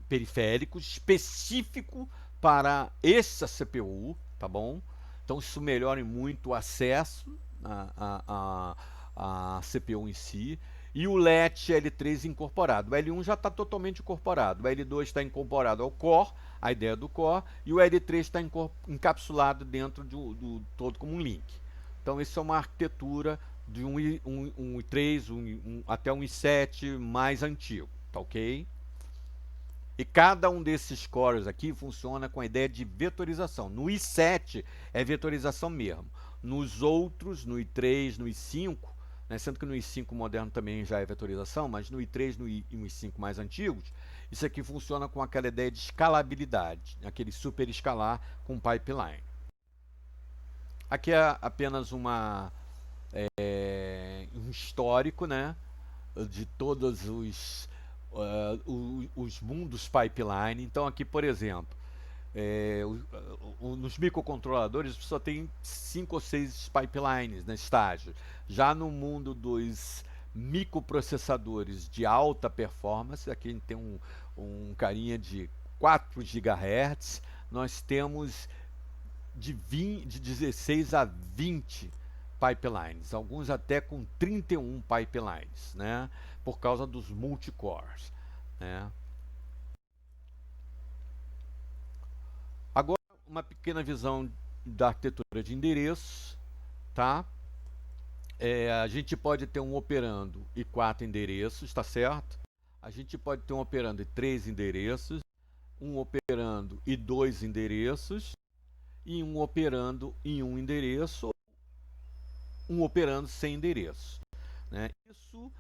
periféricos específico para essa CPU, tá bom? Então isso melhora muito o acesso à CPU em si. E o LET L3 incorporado. O L1 já está totalmente incorporado. O L2 está incorporado ao core, a ideia do core, e o L3 está encapsulado dentro do todo como um link. Então isso é uma arquitetura de um i3 até um i7 mais antigo, tá ok? E cada um desses cores aqui funciona com a ideia de vetorização. No i7 é vetorização mesmo. Nos outros, no i3, no i5, né, sendo que no i5 moderno também já é vetorização, mas no i3 e no i5 mais antigos, isso aqui funciona com aquela ideia de escalabilidade, aquele super escalar com pipeline. Aqui é apenas um histórico, né, de todos os mundos pipeline. Então aqui, por exemplo, nos microcontroladores só tem 5 ou 6 pipelines na estágio. Já no mundo dos microprocessadores de alta performance, aqui a gente tem um carinha de 4 GHz, nós temos de 16 a 20 pipelines, alguns até com 31 pipelines, né? Por causa dos multicores, né? Agora, uma pequena visão da arquitetura de endereços, tá? A gente pode ter um operando e 4 endereços, tá certo? A gente pode ter um operando e 3 endereços, um operando e 2 endereços, e um operando em um endereço, um operando sem endereço, né? Isso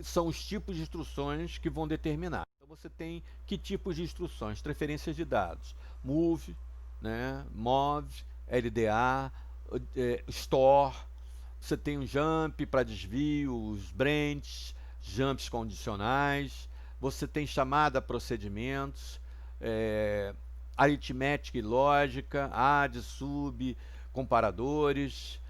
são os tipos de instruções que vão determinar. Então você tem que tipos de instruções? Transferências de dados, move, né? Mov, LDA, store. Você tem um jump para desvio, os branch, jumps condicionais. Você tem chamada a procedimentos, aritmética e lógica, add, sub, comparadores,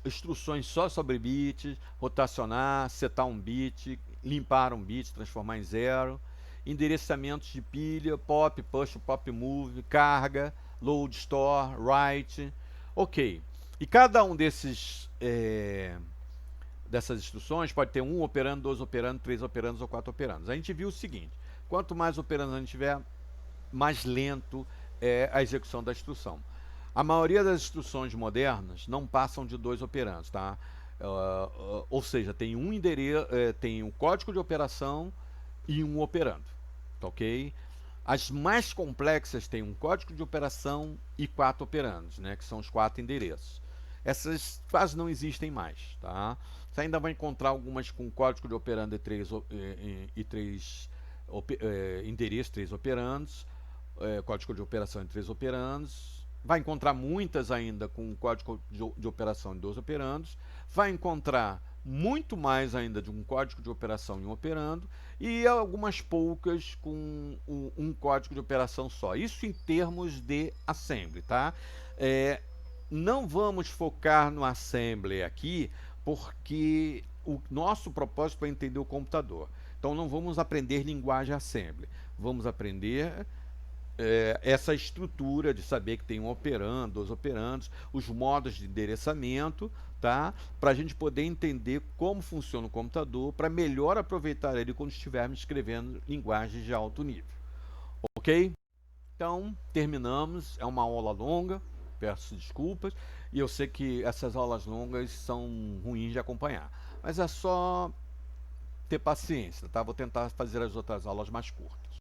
instruções só sobre bits, rotacionar, setar um bit, limpar um bit, transformar em zero, endereçamentos de pilha, pop, push, pop, move, carga, load, store, write, ok. E cada um dessas instruções pode ter um operando, 2 operando, 3 operandos ou 4 operandos. A gente viu o seguinte: quanto mais operandos a gente tiver, mais lento é a execução da instrução. A maioria das instruções modernas não passam de 2 operandos, tá? Ou seja, tem um endereço, tem um código de operação e um operando, tá ok? As mais complexas têm um código de operação e 4 operandos, né? Que são os 4 endereços. Essas quase não existem mais, tá? Você ainda vai encontrar algumas com código de operando e 3 endereços, 3 operandos, código de operação e 3 operandos. Vai encontrar muitas ainda com código de operação e 2 operandos. Vai encontrar muito mais ainda de um código de operação e um operando. E algumas poucas com um código de operação só. Isso em termos de assembly, tá? Não vamos focar no assembly aqui, porque o nosso propósito é entender o computador. Então não vamos aprender linguagem assembly. Vamos aprender essa estrutura de saber que tem um operando, dois operandos, os modos de endereçamento, tá? Para a gente poder entender como funciona o computador, para melhor aproveitar ele quando estivermos escrevendo linguagens de alto nível, ok? Então, terminamos. É uma aula longa, peço desculpas, e eu sei que essas aulas longas são ruins de acompanhar, mas é só ter paciência, tá? Vou tentar fazer as outras aulas mais curtas.